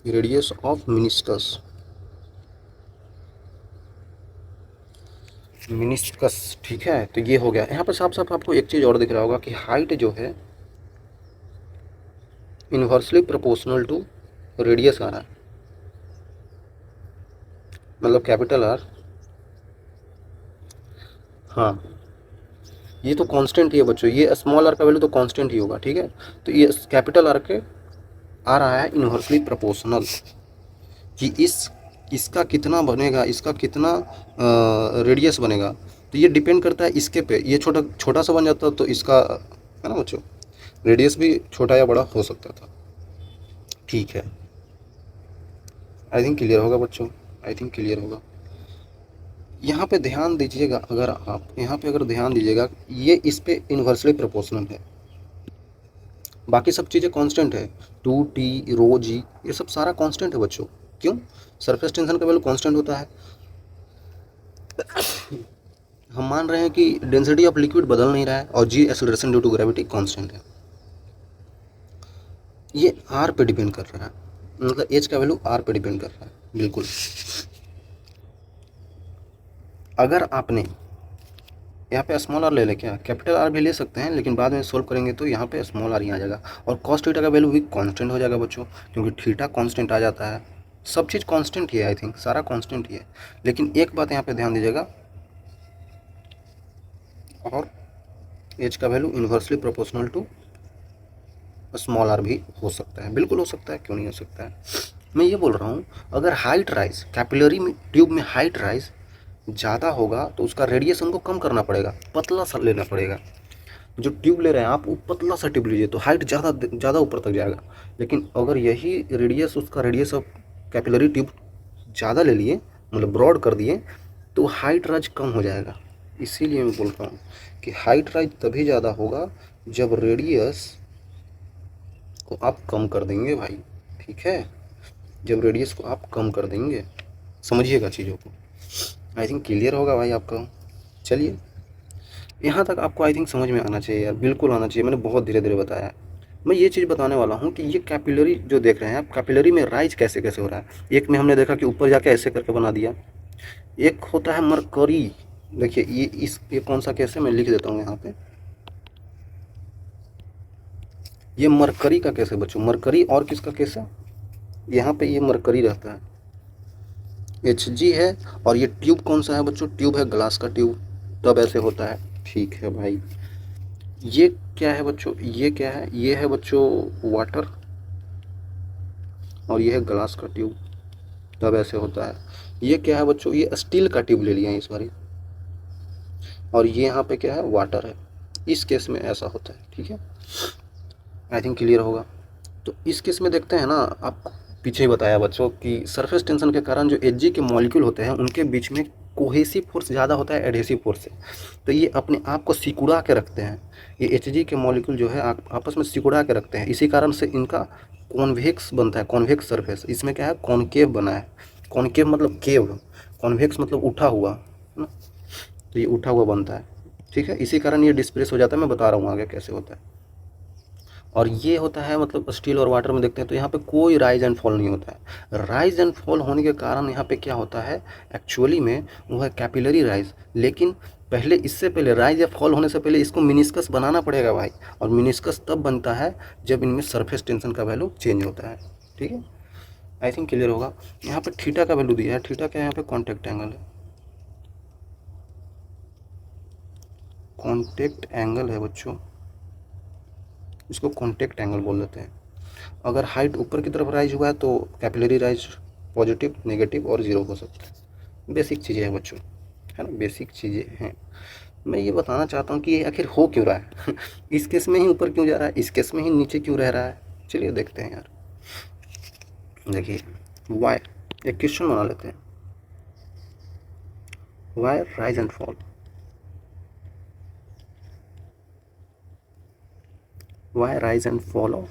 radius of meniscus, meniscus, ठीक है। तो ये हो गया, यहाँ पर साफ साफ आपको एक चीज़ और दिख रहा होगा कि हाइट जो है इन्वर्सली प्रोपोर्शनल टू रेडियस आ रहा है, मतलब कैपिटल आर, हाँ ये तो कांस्टेंट ही है बच्चों, ये स्मॉल आर का वैल्यू तो कांस्टेंट ही होगा, ठीक है। तो ये कैपिटल आर के आ रहा है इन्वर्सली प्रोपोर्शनल, कि इसका कितना बनेगा, इसका कितना रेडियस बनेगा, तो ये डिपेंड करता है इसके पे। ये छोटा छोटा सा बन जाता तो इसका, है ना बच्चों, रेडियस भी छोटा या बड़ा हो सकता था, ठीक है। आई थिंक क्लियर होगा बच्चों, आई थिंक क्लियर होगा। यहाँ पे ध्यान दीजिएगा, अगर आप यहाँ पे अगर ध्यान दीजिएगा, ये इस पे इन्वर्सली प्रोपोर्शनल है, बाकी सब चीज़ें कांस्टेंट है, 2t रो जी, ये सब सारा कांस्टेंट है बच्चों। क्यों, सरफेस टेंशन का वैल्यू कांस्टेंट होता है, हम मान रहे हैं कि डेंसिटी ऑफ लिक्विड बदल नहीं रहा है और G acceleration due to gravity constant है। ये आर पे डिपेंड कर रहा है, मतलब एच का वैल्यू आर पे डिपेंड कर रहा है। बिल्कुल, अगर आपने यहाँ पे स्मॉल आर ले लें, क्या कैपिटल आर भी ले सकते हैं, लेकिन बाद में सोल्व करेंगे तो यहाँ पे स्मॉल आर ही आ जाएगा और कॉस थीटा का वैल्यू भी कांस्टेंट हो जाएगा बच्चों, क्योंकि थीटा कांस्टेंट आ जाता है। सब चीज़ कांस्टेंट ही है, आई थिंक सारा कांस्टेंट ही है। लेकिन एक बात यहाँ पे ध्यान दीजिएगा, और एच का value inversely proportional to small R भी हो सकता है। बिल्कुल हो सकता है, क्यों नहीं हो सकता है। मैं ये बोल रहा हूँ, अगर हाइट राइज कैपिलरी में ट्यूब में हाइट राइज ज़्यादा होगा तो उसका रेडिएशन को कम करना पड़ेगा, पतला सा लेना पड़ेगा। जो ट्यूब ले रहे हैं आप, वो पतला सा ट्यूब लीजिए तो हाइट ज़्यादा ऊपर तक जाएगा। लेकिन अगर यही रेडियस, उसका रेडियस ऑफ कैपिलरी ट्यूब ज़्यादा ले लिए, मतलब ब्रॉड कर दिए, तो हाइट राइज कम हो जाएगा। इसीलिए मैं बोल रहा हूँ कि हाइट राइज तभी ज़्यादा होगा जब रेडियस को आप कम कर देंगे भाई, ठीक है, जब रेडियस को आप कम कर देंगे। समझिएगा चीज़ों को, आई थिंक क्लियर होगा भाई आपका। चलिए, यहाँ तक आपको आई थिंक समझ में आना चाहिए यार, बिल्कुल आना चाहिए। मैंने बहुत धीरे धीरे बताया है। मैं ये चीज़ बताने वाला हूँ कि ये कैपिलरी जो देख रहे हैं आप, कैपिलरी में राइज कैसे कैसे हो रहा है। एक में हमने देखा कि ऊपर जाके ऐसे करके बना दिया, एक होता है मरकरी। देखिए ये कौन सा केस है, मैं लिख देता हूँ यहाँ पे। ये मरकरी का केस है बच्चों, मरकरी और किसका केस है, यहाँ पे ये मरकरी रहता है, Hg है। और ये ट्यूब कौन सा है बच्चों, ट्यूब है ग्लास का ट्यूब, तब ऐसे होता है। ठीक है भाई, ये क्या है बच्चों, ये क्या है, ये है बच्चों वाटर, और ये है ग्लास का ट्यूब, तब ऐसे होता है। ये क्या है बच्चों, ये स्टील का ट्यूब ले लिया है इस बार, और ये यहाँ पे क्या है, वाटर है। इस केस में ऐसा होता है, ठीक है, आई थिंक क्लियर होगा। तो इस केस में देखते हैं ना, आपको पीछे ही बताया बच्चों कि सरफेस टेंशन के कारण जो Hg के मॉलिक्यूल होते हैं उनके बीच में कोहेसिव फोर्स ज़्यादा होता है एडहेसिव फोर्स से। तो ये अपने आप को सिकुड़ा के रखते हैं, ये Hg के मॉलिक्यूल जो है आपस में सिकुड़ा के रखते हैं। इसी कारण से इनका कॉन्वेक्स बनता है, कॉन्वेक्स सरफेस। इसमें क्या है, कॉनकेव बना है। कॉनकेव मतलब केव, कॉन्वेक्स मतलब उठा हुआ, है ना, तो ये उठा हुआ बनता है, ठीक है। इसी कारण ये डिस्प्लेस हो जाता है, मैं बता रहा हूँ आगे कैसे होता है। और ये होता है मतलब स्टील और वाटर में देखते हैं तो यहाँ पे कोई राइज एंड फॉल नहीं होता है। राइज एंड फॉल होने के कारण यहाँ पे क्या होता है एक्चुअली में, वो है कैपिलरी राइज। लेकिन पहले, इससे पहले राइज या फॉल होने से पहले इसको मिनिस्कस बनाना पड़ेगा भाई, और मिनिस्कस तब बनता है जब इनमें सरफेस टेंशन का वैल्यू चेंज होता है, ठीक है। आई थिंक क्लियर होगा। यहाँ पे थीटा का वैल्यू दिया है, थीटा क्या है, यहाँ पे कॉन्टेक्ट एंगल है, कॉन्टेक्ट एंगल है बच्चों, इसको कॉन्टेक्ट एंगल बोल देते हैं। अगर हाइट ऊपर की तरफ राइज हुआ है तो कैपिलरी राइज पॉजिटिव, नेगेटिव और ज़ीरो हो सकता है। बेसिक चीज़ें हैं बच्चों, है ना, बेसिक चीज़ें हैं। मैं ये बताना चाहता हूँ कि ये आखिर हो क्यों रहा है इस केस में ही ऊपर क्यों जा रहा है, इस केस में ही नीचे क्यों रह रहा है। चलिए देखते हैं यार। देखिए, वाई, एक क्वेश्चन बना लेते हैं, why rise and fall, why rise and fall of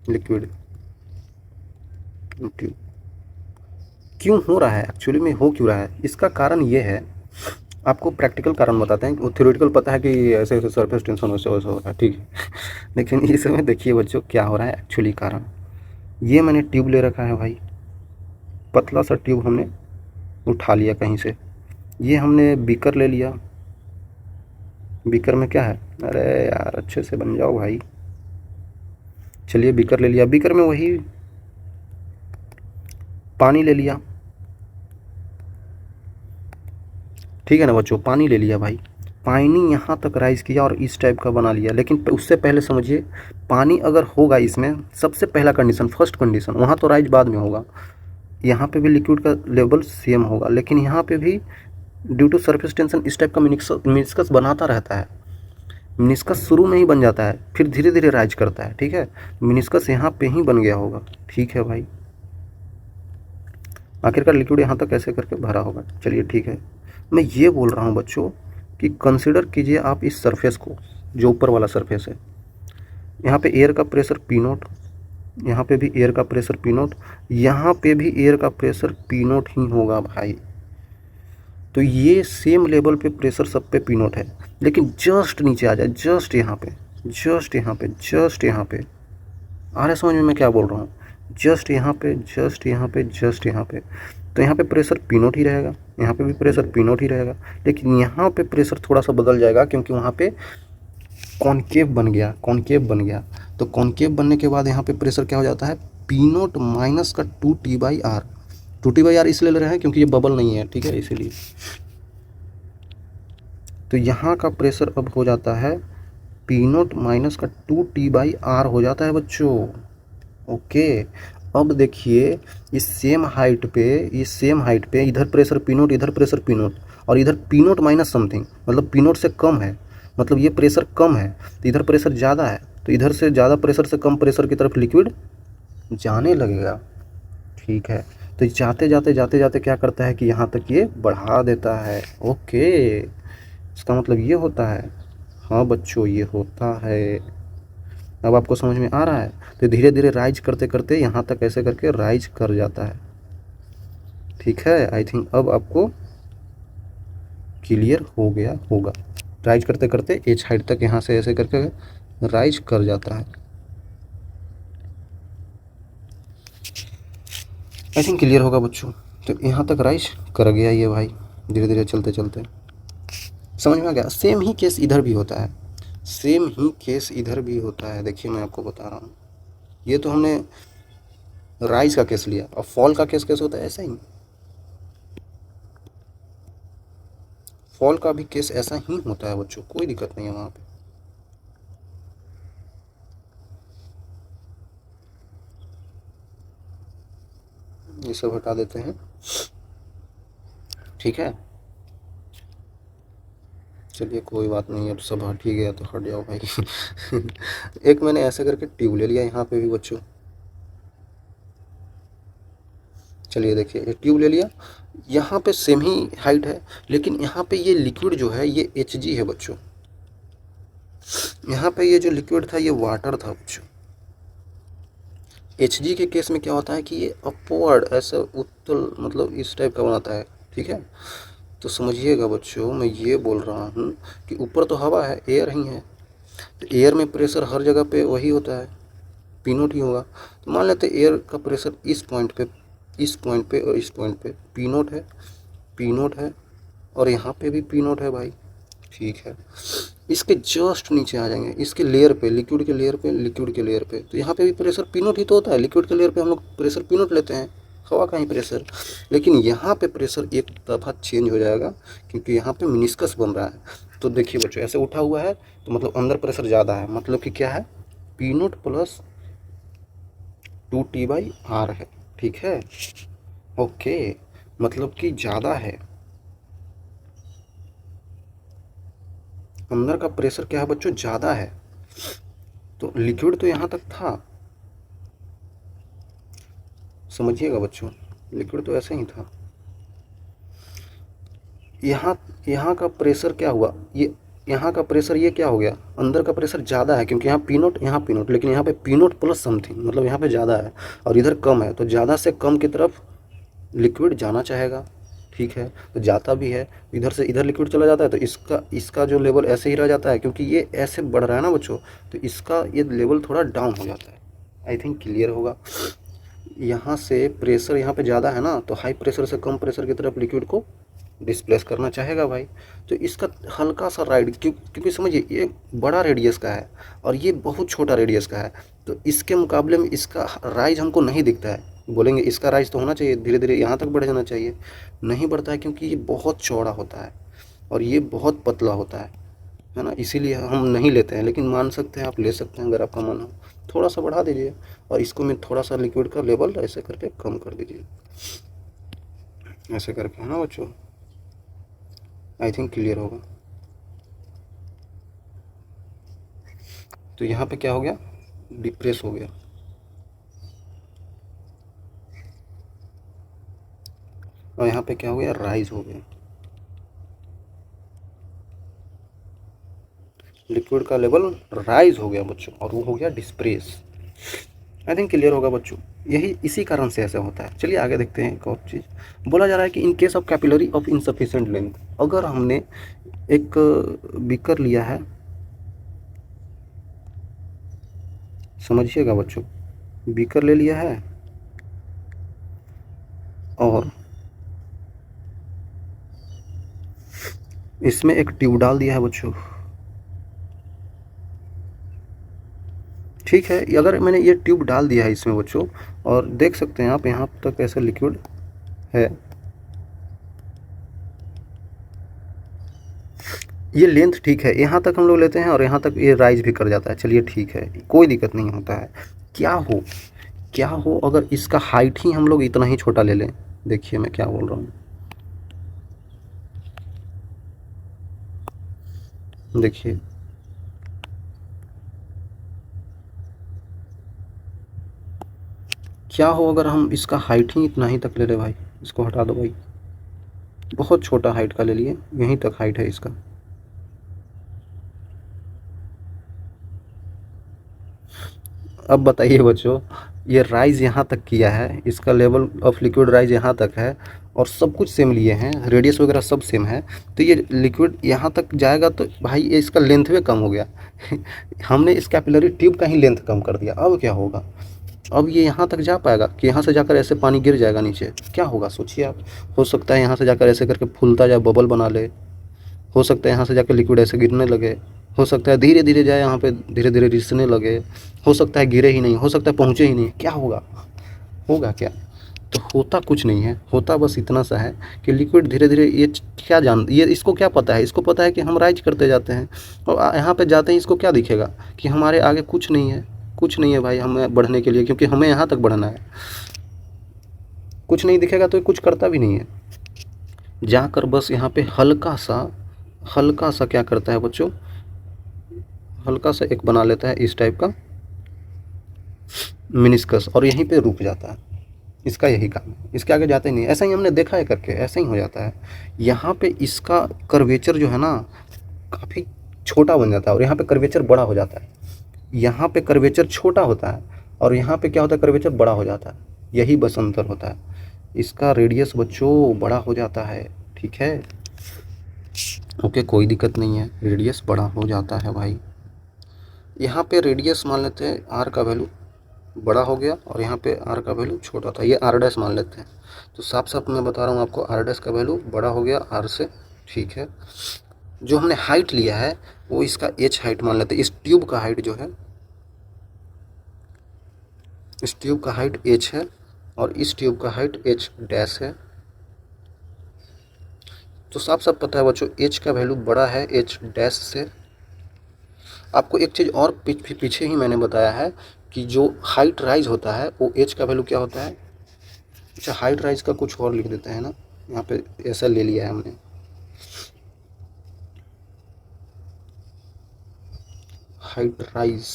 liquid tube क्यों हो रहा है, एक्चुअली में हो क्यों रहा है। इसका कारण ये है, आपको प्रैक्टिकल कारण बताते हैं। वो थ्योरेटिकल पता है कि ऐसे ऐसे सरफेस टेंशन वैसे वैसे हो रहा है, ठीक है लेकिन इस समय देखिए बच्चों क्या हो रहा है एक्चुअली कारण। ये मैंने ट्यूब ले रखा है भाई, पतला सा ट्यूब हमने उठा लिया कहीं से। ये हमने बीकर ले लिया, बीकर में क्या है, अरे यार अच्छे से बन जाओ भाई। चलिए बीकर ले लिया, बीकर में वही पानी ले लिया, ठीक है ना बच्चों, पानी ले लिया भाई। पानी यहाँ तक राइज किया और इस टाइप का बना लिया। लेकिन उससे पहले समझिए, पानी अगर होगा इसमें, सबसे पहला कंडीशन, फर्स्ट कंडीशन, वहाँ तो राइज बाद में होगा। यहाँ पे भी लिक्विड का लेवल सेम होगा, लेकिन यहाँ पे भी ड्यू टू सरफेस टेंशन इस टाइप का मिनिस्कस बनाता रहता है। मिनिस्कस शुरू में ही बन जाता है, फिर धीरे धीरे राइज करता है, ठीक है। मिनिस्कस यहाँ पे ही बन गया होगा, ठीक है भाई। आखिरकार लिक्विड यहाँ तक कैसे करके भरा होगा, चलिए ठीक है। मैं ये बोल रहा हूँ बच्चों कि कंसिडर कीजिए आप इस सरफेस को, जो ऊपर वाला सरफेस है। यहाँ पे एयर का प्रेशर P0, यहाँ पे भी एयर का प्रेशर पी नोट, यहाँ पे भी एयर का प्रेशर पी नोट ही होगा भाई। तो ये सेम लेवल पे प्रेशर सब पे पी नोट है, लेकिन जस्ट नीचे आ जाए, जस्ट यहाँ पे, जस्ट यहाँ पे, जस्ट यहाँ पे, आ रहा है समझ में मैं क्या बोल रहा हूँ? जस्ट यहाँ पे, जस्ट यहाँ पे, जस्ट यहाँ पे, तो यहाँ पे प्रेशर पी नोट ही रहेगा, यहाँ पे भी प्रेशर पी नोट ही रहेगा, लेकिन यहाँ पे प्रेशर थोड़ा सा बदल जाएगा क्योंकि वहाँ पे कॉनकेव बन गया, कॉनकेव बन गया। तो कॉनकेव बनने के बाद यहाँ पे प्रेशर क्या हो जाता है, पी नोट माइनस का 2T/R। 2T/R इसलिए ले रहे हैं क्योंकि ये बबल नहीं है, ठीक है, इसीलिए। तो यहाँ का प्रेशर अब हो जाता है पी नोट माइनस का 2T/R हो जाता है बच्चों। ओके, अब देखिए इस सेम हाइट पे, इस सेम हाइट पे इधर प्रेशर पी नोट, इधर प्रेशर पी नोट, और इधर पी नोट माइनस समथिंग, मतलब पी नोट से कम है, मतलब ये प्रेशर कम है, तो इधर प्रेशर ज़्यादा है, तो इधर से ज़्यादा प्रेशर से कम प्रेशर की तरफ लिक्विड जाने लगेगा, ठीक है। तो जाते जाते जाते जाते क्या करता है कि यहाँ तक ये बढ़ा देता है। ओके, इसका मतलब ये होता है, हाँ बच्चों ये होता है। अब आपको समझ में आ रहा है? तो धीरे धीरे राइज करते करते यहाँ तक ऐसे करके राइज कर जाता है, ठीक है। आई थिंक अब आपको क्लियर हो गया होगा। राइज करते करते एच हाइट तक यहाँ से ऐसे करके राइज कर जाता है। आई थिंक क्लियर होगा बच्चों। तो यहाँ तक राइज कर गया ये भाई, धीरे धीरे चलते चलते समझ में आ गया। सेम ही केस इधर भी होता है, सेम ही केस इधर भी होता है। देखिए मैं आपको बता रहा हूँ, ये तो हमने राइज का केस लिया, और फॉल का केस कैसे होता है, ऐसा ही। फॉल का भी केस ऐसा ही होता है बच्चों, कोई दिक्कत नहीं है वहाँ पे। ये सब हटा देते हैं, ठीक है। चलिए कोई बात नहीं है, तो सब हट ही गया तो हट जाओ भाई। एक मैंने ऐसे करके ट्यूब ले लिया यहाँ पे भी बच्चों। चलिए देखिए, ये ट्यूब ले लिया, यहाँ पे सेम ही हाइट है, लेकिन यहाँ पे ये लिक्विड जो है ये Hg है बच्चों। यहाँ पे ये जो लिक्विड था ये वाटर था बच्चों। Hg के केस में क्या होता है कि ये अपवर्ड ऐसा उत्तल, मतलब इस टाइप का बनाता है, ठीक है। तो समझिएगा बच्चों, मैं ये बोल रहा हूँ कि ऊपर तो हवा है, एयर ही है, तो एयर में प्रेशर हर जगह पे वही होता है, पी नोट ही होगा। तो मान लेते हैं एयर का प्रेशर इस पॉइंट पे, इस पॉइंट पे और इस पॉइंट पे पी नोट है, पी नोट है, और यहाँ पे भी पी नोट है भाई, ठीक है। इसके जस्ट नीचे आ जाएंगे, इसके लेयर पे, लिक्विड के लेयर पे, लिक्विड के लेयर पे, तो यहाँ पे भी प्रेशर पी नोट ही तो होता है। लिक्विड के लेयर पे हम लोग प्रेशर पी नोट लेते हैं, हवा का ही प्रेशर, लेकिन यहाँ पे प्रेशर एक दफ़ा चेंज हो जाएगा क्योंकि यहाँ पे मिनिस्कस बन रहा है। तो देखिए बच्चों, ऐसे उठा हुआ है तो मतलब अंदर प्रेशर ज़्यादा है, मतलब कि क्या है, पी नोट प्लस 2T/R है, ठीक है। ओके, मतलब कि ज़्यादा है, अंदर का प्रेशर क्या है बच्चों, ज़्यादा है। तो लिक्विड तो यहाँ तक था, समझिएगा बच्चों, लिक्विड तो ऐसे ही था। यहाँ यहाँ का प्रेशर क्या हुआ, ये यहाँ का प्रेशर ये क्या हो गया, अंदर का प्रेशर ज़्यादा है क्योंकि यहाँ पी नोट, यहाँ पी नोट, लेकिन यहाँ पे पी नोट प्लस समथिंग, मतलब यहाँ पे ज़्यादा है और इधर कम है, तो ज़्यादा से कम की तरफ लिक्विड जाना चाहेगा, ठीक है। तो जाता भी है, इधर से इधर लिक्विड चला जाता है, तो इसका इसका जो लेवल ऐसे ही रह जाता है क्योंकि ये ऐसे बढ़ रहा है ना बच्चों, तो इसका ये लेवल थोड़ा डाउन हो जाता है। आई थिंक क्लियर होगा। यहाँ से प्रेशर यहाँ पे ज़्यादा है ना, तो हाई प्रेशर से कम प्रेशर की तरफ लिक्विड को डिस्प्लेस करना चाहेगा भाई। तो इसका हल्का सा राइड, क्योंकि समझिए ये बड़ा रेडियस का है और ये बहुत छोटा रेडियस का है, तो इसके मुकाबले में इसका राइज हमको नहीं दिखता है। बोलेंगे इसका राइज तो होना चाहिए, धीरे धीरे यहाँ तक बढ़ जाना चाहिए, नहीं बढ़ता है क्योंकि ये बहुत चौड़ा होता है और ये बहुत पतला होता है ना, इसीलिए हम नहीं लेते हैं। लेकिन मान सकते हैं, आप ले सकते हैं अगर आपका मन हो, थोड़ा सा बढ़ा दीजिए और इसको में थोड़ा सा लिक्विड का लेवल ऐसे करके कम कर दीजिए, ऐसे करके, है ना बच्चों। आई थिंक क्लियर होगा। तो यहाँ पे क्या हो गया, डिप्रेस हो गया, और यहाँ पे क्या हो गया, राइज हो गया। लिक्विड का लेवल राइज हो गया बच्चों, और वो हो गया डिस्प्रेस। आई थिंक क्लियर होगा बच्चों। यही इसी कारण से ऐसा होता है। चलिए आगे देखते हैं। एक और चीज़ बोला जा रहा है कि in case of capillary of insufficient length, अगर हमने एक बीकर लिया है, समझिएगा बच्चों, बीकर ले लिया है और इसमें एक ट्यूब डाल दिया है बच्चों, ठीक है। अगर मैंने ये ट्यूब डाल दिया है इसमें बच्चों, और देख सकते हैं आप यहाँ तक ऐसा लिक्विड है, ये लेंथ ठीक है, यहाँ तक हम लोग लेते हैं और यहाँ तक ये राइज भी कर जाता है। चलिए ठीक है, कोई दिक्कत नहीं होता है। क्या हो अगर इसका हाइट ही हम लोग इतना ही छोटा ले लें। देखिए मैं क्या बोल रहा हूँ, देखिए क्या हो अगर हम इसका हाइट ही इतना ही तक ले लें। भाई इसको हटा दो भाई, बहुत छोटा हाइट का ले लिए, यहीं तक हाइट है इसका। अब बताइए बच्चों, ये राइज यहाँ तक किया है, इसका लेवल ऑफ लिक्विड राइज यहाँ तक है और सब कुछ सेम लिए हैं, रेडियस वगैरह सब सेम है, तो ये लिक्विड यहाँ तक जाएगा तो भाई ये इसका लेंथ भी कम हो गया। हमने इस कैपिलरी ट्यूब का ही लेंथ कम कर दिया। अब क्या होगा, अब ये यहाँ तक जा पाएगा कि यहाँ से जाकर ऐसे पानी गिर जाएगा नीचे? क्या होगा सोचिए आप। हो सकता है यहाँ से जाकर ऐसे करके फूलता जाए, बबल बना ले, हो सकता है यहाँ से जाकर लिक्विड ऐसे गिरने लगे, हो सकता है धीरे धीरे जाए यहाँ पे, धीरे धीरे रिसने लगे, हो सकता है गिरे ही नहीं, हो सकता है पहुँचे ही नहीं। क्या होगा, होगा क्या? तो होता कुछ नहीं है, होता बस इतना सा है कि लिक्विड धीरे धीरे ये इसको क्या पता है, इसको पता है कि हम राइज करते जाते हैं और यहाँ पे जाते ही इसको क्या दिखेगा कि हमारे आगे कुछ नहीं है, कुछ नहीं है भाई हमें बढ़ने के लिए, क्योंकि हमें यहाँ तक बढ़ना है। कुछ नहीं दिखेगा तो कुछ करता भी नहीं है, जाकर बस यहाँ पे हल्का सा क्या करता है बच्चों, हल्का सा एक बना लेता है इस टाइप का मिनिस्कस और यहीं पे रुक जाता है। इसका यही काम है, इसके आगे जाते ही नहीं। ऐसा ही हमने देखा है करके, ऐसा ही हो जाता है। यहाँ पे इसका कर्वेचर जो है ना काफ़ी छोटा बन जाता है और यहाँ पे कर्वेचर बड़ा हो जाता है। यहाँ पे कर्वेचर छोटा होता है और यहाँ पे क्या होता है, कर्वेचर बड़ा हो जाता है। यही बस अंतर होता है। इसका रेडियस बच्चों बड़ा हो जाता है, ठीक है। ओके कोई दिक्कत नहीं है, रेडियस बड़ा हो जाता है भाई। यहाँ पे रेडियस मान लेते हैं आर का वैल्यू बड़ा हो गया और यहाँ पे आर का वैल्यू छोटा था, ये आर डैश मान लेते हैं। तो साफ साफ मैं बता रहा हूँ आपको, आर डैश का वैल्यू बड़ा हो गया आर से, ठीक है। जो हमने हाइट लिया है वो इसका एच हाइट मान लेते हैं। इस ट्यूब का हाइट जो है, इस ट्यूब का हाइट एच है और इस ट्यूब का हाइट एच डैश है। तो साफ साफ पता है बच्चों, एच का वैल्यू बड़ा है एच डैश से। आपको एक चीज़ और पीछे ही मैंने बताया है कि जो हाइट राइज होता है वो एच का वैल्यू क्या होता है। अच्छा हाइट राइज का कुछ और लिख देते हैं ना, यहाँ पे ऐसा ले लिया है हमने, हाइट राइज,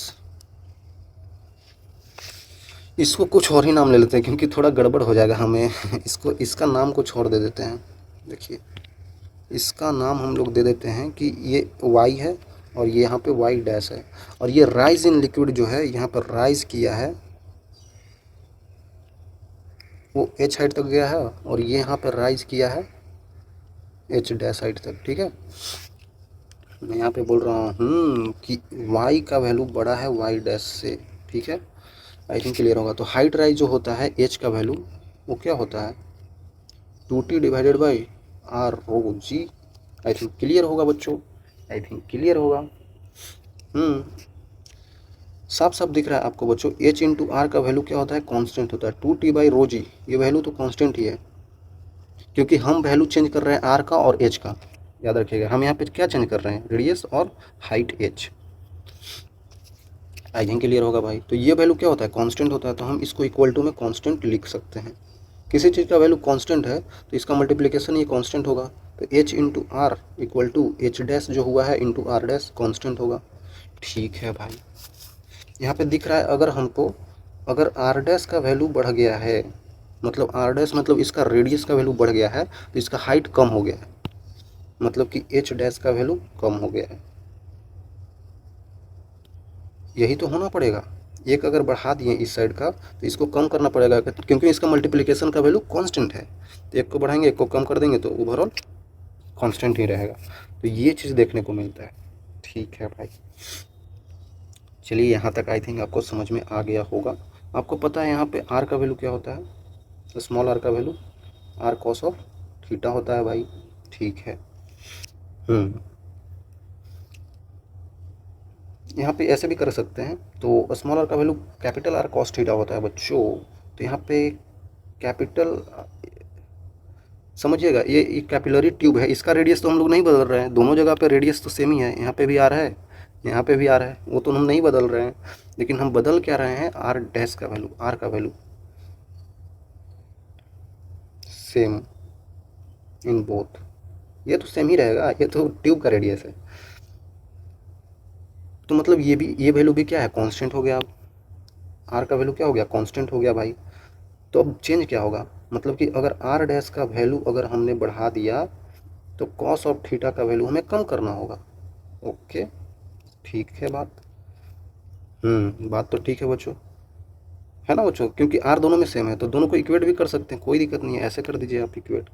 इसको कुछ और ही नाम ले लेते हैं क्योंकि थोड़ा गड़बड़ हो जाएगा हमें। इसको इसका नाम कुछ और दे देते हैं। देखिए इसका नाम हम लोग दे देते हैं कि ये वाई है और ये यहाँ पे वाई डैश है और ये राइज इन लिक्विड जो है यहाँ पर राइज किया है वो एच हाइट तक गया है और ये यहाँ पर राइज किया है एच डैश हाइट तक, ठीक है। मैं यहाँ पे बोल रहा हूँ कि वाई का वैल्यू बड़ा है वाई डैश से, ठीक है। आई थिंक क्लियर होगा। तो हाइट राइज जो होता है एच का वैल्यू वो क्या होता है, 2t divided by R rho g. I think clear होगा बच्चों, आई थिंक क्लियर होगा। साफ साफ दिख रहा है आपको बच्चों। एच इंटू आर का वैल्यू क्या होता है, कांस्टेंट होता है, 2t बाई रो जी। ये वैल्यू तो कांस्टेंट ही है क्योंकि हम वैल्यू चेंज कर रहे हैं आर का और एच का। याद रखिएगा हम यहाँ पे क्या चेंज कर रहे हैं, रेडियस और हाइट एच। आई थिंक क्लियर होगा भाई। तो ये वैल्यू क्या होता है, कांस्टेंट होता है, तो हम इसको इक्वल टू में कांस्टेंट लिख सकते हैं। किसी चीज़ का वैल्यू कांस्टेंट है तो इसका मल्टीप्लिकेशन ये कांस्टेंट होगा। तो H into R equal to H dash जो हुआ है इंटू आर डैश कांस्टेंट होगा, ठीक है भाई। यहाँ पे दिख रहा है अगर हमको, अगर आर डैश का वैल्यू बढ़ गया है, मतलब आर डैश मतलब इसका रेडियस का वैल्यू बढ़ गया है तो इसका हाइट कम हो गया है, मतलब कि एच डैश का वैल्यू कम हो गया है। यही तो होना पड़ेगा, एक अगर बढ़ा दिए इस साइड का तो इसको कम करना पड़ेगा, क्योंकि इसका मल्टीप्लिकेशन का वैल्यू कांस्टेंट है। तो एक को बढ़ाएंगे एक को कम कर देंगे तो ओवरऑल कांस्टेंट ही रहेगा। तो ये चीज़ देखने को मिलता है। ठीक है भाई, चलिए यहाँ तक आई थिंक आपको समझ में आ गया होगा। आपको पता है यहाँ पे आर का वैल्यू क्या होता है? तो स्मॉल आर का value R cos of theta होता है भाई। ठीक है। यहाँ पे ऐसे भी कर सकते हैं, तो स्मॉल आर का value capital R cos theta होता है बच्चों। तो यहाँ पे कैपिटल, समझिएगा ये कैपिलरी ट्यूब है, इसका रेडियस तो हम लोग नहीं बदल रहे हैं, दोनों जगह पे रेडियस तो सेम ही है। यहाँ पे भी आर है, यहाँ पे भी आर है, वो तो हम नहीं बदल रहे हैं। लेकिन हम बदल क्या रहे हैं? आर डैश का वैल्यू, आर का वैल्यू सेम इन बोथ। ये तो सेम ही रहेगा, ये तो ट्यूब का रेडियस है। तो मतलब ये वैल्यू भी क्या है? कांस्टेंट हो गया। अब आर का वैल्यू क्या हो गया? कांस्टेंट हो गया भाई। तो अब चेंज क्या होगा? मतलब कि अगर आर डैश का वैल्यू अगर हमने बढ़ा दिया तो कॉस ऑफ थीटा का वैल्यू हमें कम करना होगा। ओके, ठीक है बात। बात तो ठीक है बच्चों, है ना बच्चों? क्योंकि आर दोनों में सेम है तो दोनों को इक्वेट भी कर सकते हैं, कोई दिक्कत नहीं है। ऐसे कर दीजिए आप equate,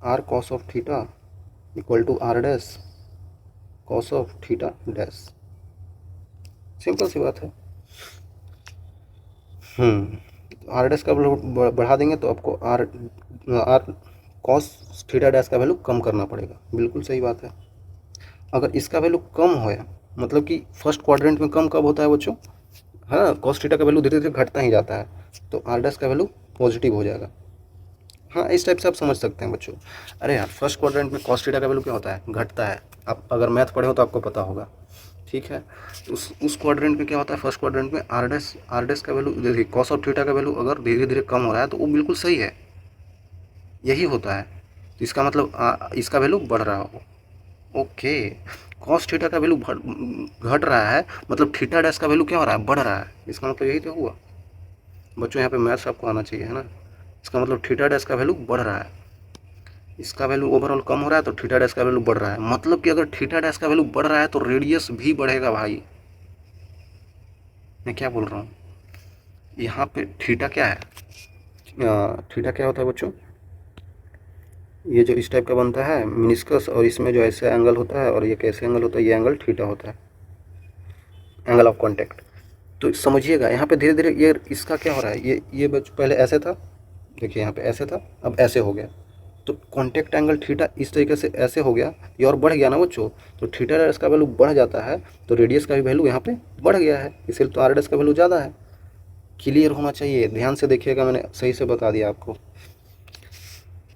R cos of theta equal to R dash cos of theta dash. Simple सी बात है। आर डैश का वैल्यू बढ़ा देंगे तो आपको R R cos theta dash का वैल्यू कम करना पड़ेगा। बिल्कुल सही बात है। अगर इसका वैल्यू कम हो, मतलब कि फर्स्ट क्वाड्रेंट में कम कब होता है बच्चों? है ना, कॉस थीटा का वैल्यू धीरे धीरे घटता ही जाता है, तो आर डैश का वैल्यू पॉजिटिव हो जाएगा। हाँ, इस टाइप से आप समझ सकते हैं बच्चों। अरे यार, फर्स्ट क्वाड्रेंट में कॉस थीटा का वैल्यू क्या होता है? घटता है। आप अगर मैथ पढ़े हो तो आपको पता होगा। ठीक है, तो उस क्वाड्रेंट में क्या होता है? फर्स्ट क्वाड्रेंट में आर डैश का वैल्यू, देखिए कॉस ऑफ थीटा का वैल्यू अगर धीरे धीरे कम हो रहा है तो वो बिल्कुल सही है, यही होता है। तो इसका मतलब इसका वैल्यू बढ़ रहा हो। ओके, कॉस थीटा का वैल्यू घट रहा है, मतलब थीटा डैश का वैल्यू क्या हो रहा है? बढ़ रहा है। इसका मतलब यही तो हुआ बच्चों। यहाँ पे मैथ्स आपको आना चाहिए, है ना? इसका मतलब थीटा डैश का वैल्यू बढ़ रहा है, इसका वैल्यू ओवरऑल कम हो रहा है तो थीटा डैश का वैल्यू बढ़ रहा है। मतलब कि अगर थीटा डैश का वैल्यू बढ़ रहा है तो रेडियस भी बढ़ेगा भाई। मैं क्या बोल रहा हूँ? यहाँ पे थीटा क्या है? थीटा क्या होता है बच्चों? ये जो इस टाइप का बनता है मिनिस्कस, और इसमें जो ऐसे एंगल होता है और ये कैसे एंगल होता है, ये एंगल थीटा होता है, एंगल ऑफ कॉन्टैक्ट। तो समझिएगा यहाँ पे धीरे धीरे ये इसका क्या हो रहा है? ये बच्चों पहले ऐसे था, देखिए यहाँ पे ऐसे था, अब ऐसे हो गया। तो कॉन्टैक्ट एंगल थीटा इस तरीके से ऐसे हो गया, ये और बढ़ गया ना बच्चों। तो थीटा डैश का वैल्यू बढ़ जाता है तो रेडियस का भी वैल्यू यहाँ पे बढ़ गया है, इसलिए तो आर डैश का वैल्यू ज़्यादा है। क्लियर होना चाहिए, ध्यान से देखिएगा, मैंने सही से बता दिया आपको।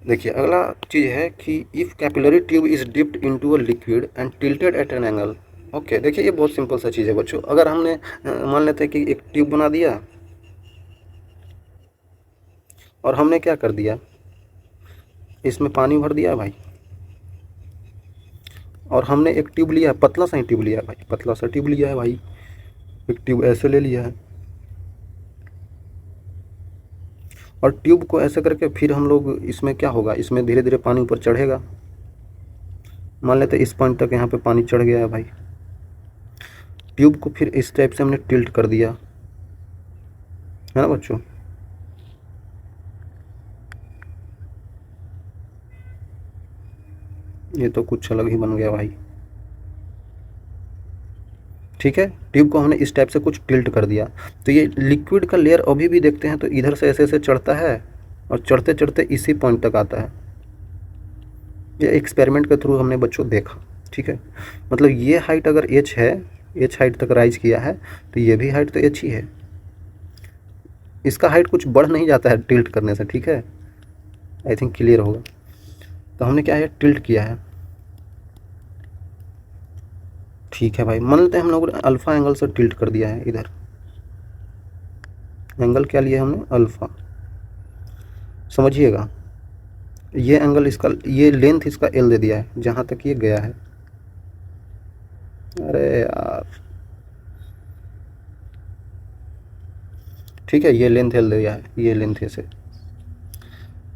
देखिए अगला चीज़ है कि if capillary tube is dipped into a liquid and tilted at an angle. Okay, देखिए ये बहुत सिंपल सा चीज़ है बच्चों। अगर हमने मान लेते हैं कि एक ट्यूब बना दिया और हमने क्या कर दिया, इसमें पानी भर दिया भाई, और हमने एक ट्यूब लिया, पतला सा ही ट्यूब लिया भाई, पतला सा ट्यूब लिया है भाई, एक ट्यूब ऐसे ले लिया है, और ट्यूब को ऐसे करके फिर हम लोग इसमें क्या होगा, इसमें धीरे धीरे पानी ऊपर चढ़ेगा। मान लेते इस पॉइंट तक यहाँ पे पानी चढ़ गया है भाई। ट्यूब को फिर इस टाइप से हमने टिल्ट कर दिया, है ना बच्चों? ये तो कुछ अलग ही बन गया भाई। ठीक है, ट्यूब को हमने इस टाइप से कुछ टिल्ट कर दिया, तो ये लिक्विड का लेयर अभी भी देखते हैं तो इधर से ऐसे ऐसे चढ़ता है और चढ़ते चढ़ते इसी पॉइंट तक आता है। ये एक्सपेरिमेंट के थ्रू हमने बच्चों देखा। ठीक है, मतलब ये हाइट अगर एच है, एच हाइट तक राइज किया है, तो ये भी हाइट तो एच ही है। इसका हाइट कुछ बढ़ नहीं जाता है टिल्ट करने से। ठीक है, आई थिंक क्लियर होगा। तो हमने क्या है, टिल्ट किया है। ठीक है भाई, मान लेते हैं हम लोगों ने अल्फ़ा एंगल से टिल्ट कर दिया है। इधर एंगल क्या लिया हमने? अल्फ़ा। समझिएगा, ये एंगल इसका, ये लेंथ इसका एल दे दिया है जहाँ तक ये गया है। अरे यार, ठीक है, ये लेंथ एल दे दिया है, ये लेंथ ऐसे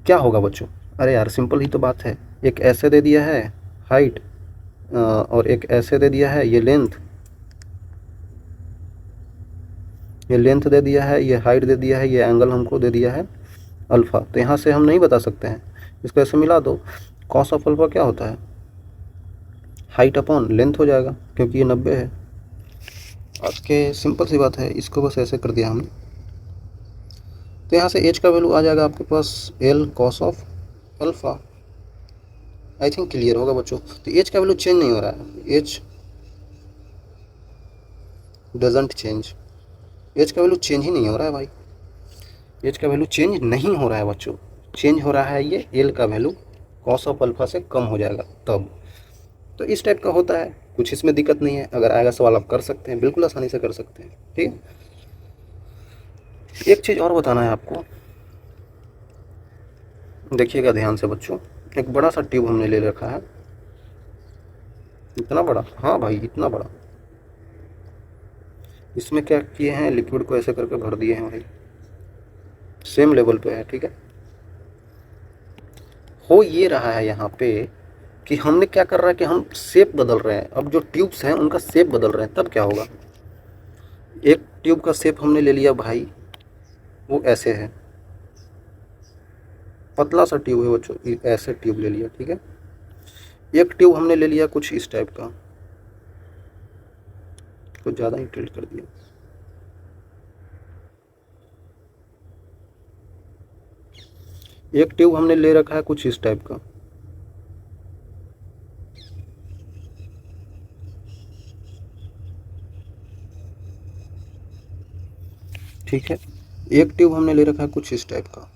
क्या होगा बच्चों? अरे यार, सिंपल ही तो बात है। एक ऐसे दे दिया है हाइट, और एक ऐसे दे दिया है ये लेंथ, ये लेंथ दे दिया है, ये हाइट दे दिया है, ये एंगल हमको दे दिया है अल्फ़ा। तो यहाँ से हम नहीं बता सकते हैं, इसको ऐसे मिला दो। कॉस ऑफ अल्फ़ा क्या होता है, हाइट अपॉन लेंथ हो जाएगा, क्योंकि ये 90 है। आपके सिंपल सी बात है, इसको बस ऐसे कर दिया हमने। तो यहाँ से एच का वैल्यू आ जाएगा आपके पास L cos of alpha. I think clear होगा बच्चों। तो एच का वैल्यू चेंज नहीं हो रहा है, एच डजंट चेंज, एच का वैल्यू चेंज ही नहीं हो रहा है भाई, एच का वैल्यू चेंज नहीं हो रहा है बच्चों। चेंज हो रहा है ये एल का वैल्यू कॉस ऑफ अल्फ़ा से कम हो जाएगा तब। तो इस टाइप का होता है, कुछ इसमें दिक्कत नहीं है। अगर आएगा सवाल आप कर सकते हैं, बिल्कुल आसानी से कर सकते हैं। ठीक है, एक चीज़ और बताना है आपको, देखिएगा ध्यान से बच्चों। एक बड़ा सा ट्यूब हमने ले रखा है, इतना बड़ा, हाँ भाई इतना बड़ा। इसमें क्या किए हैं, लिक्विड को ऐसे करके भर दिए हैं भाई, सेम लेवल पे है। ठीक है, हो ये रहा है यहाँ पे कि हमने क्या कर रहा है कि हम शेप बदल रहे हैं। अब जो ट्यूब्स हैं उनका शेप बदल रहे हैं, तब क्या होगा। एक ट्यूब का शेप हमने ले लिया भाई, वो ऐसे है, पतला सा ट्यूब है बच्चों, ऐसे ट्यूब ले लिया। ठीक है, एक ट्यूब हमने ले लिया कुछ इस टाइप का, कुछ ज़्यादा ही टिल्ट कर दिया। एक ट्यूब हमने ले रखा है कुछ इस टाइप का, ठीक है। एक ट्यूब हमने ले रखा है कुछ इस टाइप का।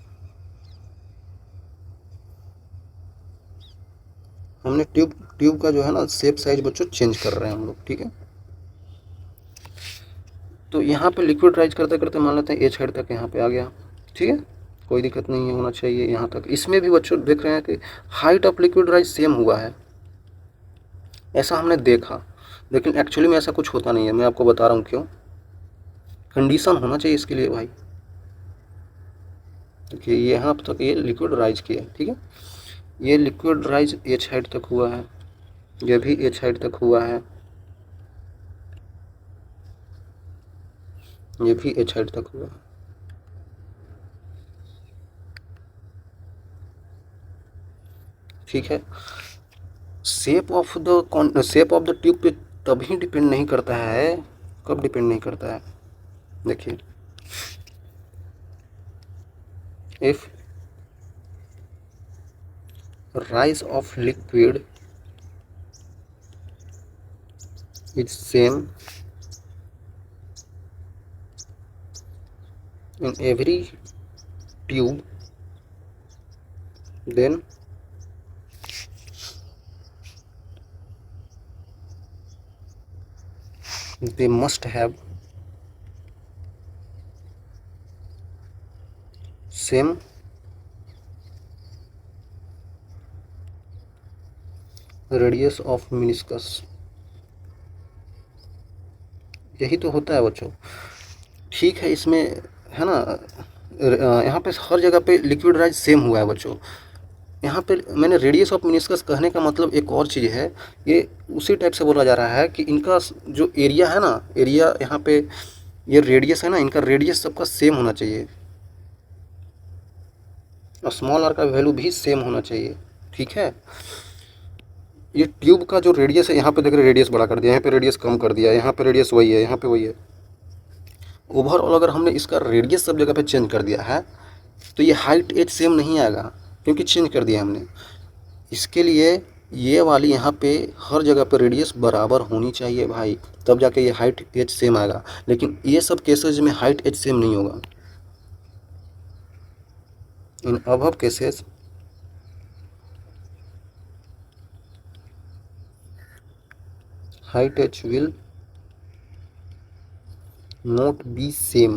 हमने ट्यूब का जो है ना शेप साइज बच्चों चेंज कर रहे हैं हम लोग। ठीक है, तो यहाँ पे लिक्विड राइज करते करते मान लेते हैं एच हाइट तक यहाँ पे आ गया। ठीक है, कोई दिक्कत नहीं होना चाहिए यहाँ तक। इसमें भी बच्चों देख रहे हैं कि height of liquid rise same हुआ है, ऐसा हमने देखा, लेकिन एक्चुअली में ऐसा कुछ होता नहीं है। मैं आपको बता रहा हूँ क्यों, कंडीशन होना चाहिए इसके लिए भाई। देखिए यहाँ तक ये लिक्विड राइज किया है। ठीक है, ये लिक्विड राइज एच हाइट तक हुआ है, ये भी एच हाइट तक हुआ है, ये भी एच हाइट तक हुआ है। ठीक है, शेप ऑफ द ट्यूब पे तभी डिपेंड नहीं करता है, कब डिपेंड नहीं करता है, देखिए if rise of liquid is same in every tube, then they must have same radius of meniscus. यही तो होता है बच्चों। ठीक है, इसमें है ना, यहाँ पे हर जगह पे लिक्विड राइज सेम हुआ है बच्चों। यहाँ पे मैंने रेडियस ऑफ मिनिस्कस कहने का मतलब एक और चीज़ है, ये उसी टाइप से बोला जा रहा है कि इनका जो एरिया है ना, एरिया यहाँ पे ये रेडियस है ना, इनका रेडियस सबका सेम होना चाहिए और स्मॉल आर का वैल्यू भी सेम होना चाहिए। ठीक है, ये ट्यूब का जो रेडियस है, यहाँ पे देख रहे रेडियस बड़ा कर दिया, यहाँ पे रेडियस कम कर दिया, यहाँ पे रेडियस वही है, यहाँ पे वही है। ओवरऑल अगर हमने इसका रेडियस सब जगह पे चेंज कर दिया है तो ये हाइट एज सेम नहीं आएगा, क्योंकि चेंज कर दिया हमने। इसके लिए ये वाली यहाँ पे हर जगह पे रेडियस बराबर होनी चाहिए भाई, तब जाके ये हाइट एज सेम आएगा। लेकिन ये सब केसेज में हाइट एज सेम नहीं होगा। In above cases height h will not be same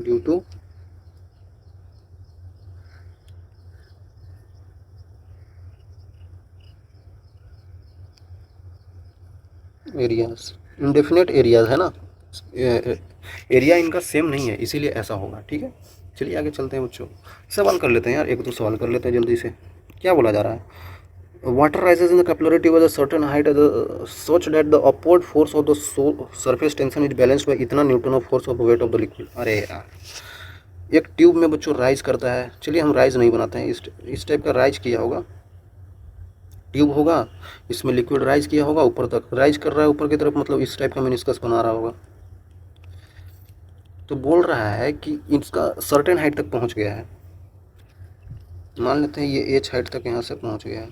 due to areas, indefinite areas है ना, एरिया इनका सेम नहीं है, इसीलिए ऐसा होगा। ठीक है, चलिए आगे चलते हैं बच्चों, सवाल कर लेते हैं यार, एक दो सवाल कर लेते हैं जल्दी से। क्या बोला जा रहा है, water rises in the capillarity with a certain height such that the upward force of the surface tension is balanced by इतना Newton of force of weight of the liquid. अरे यार एक ट्यूब में बच्चों राइज करता है, चलिए हम राइज नहीं बनाते हैं, इस टाइप का राइज किया होगा, ट्यूब होगा, इसमें लिक्विड राइज किया होगा, ऊपर तक राइज कर रहा है ऊपर की तरफ, मतलब इस टाइप का मेनिस्कस बना रहा होगा। तो बोल रहा है कि इसका सर्टेन हाइट तक पहुंच गया है, मान लेते हैं ये एच हाइट तक यहाँ से पहुंच गया है,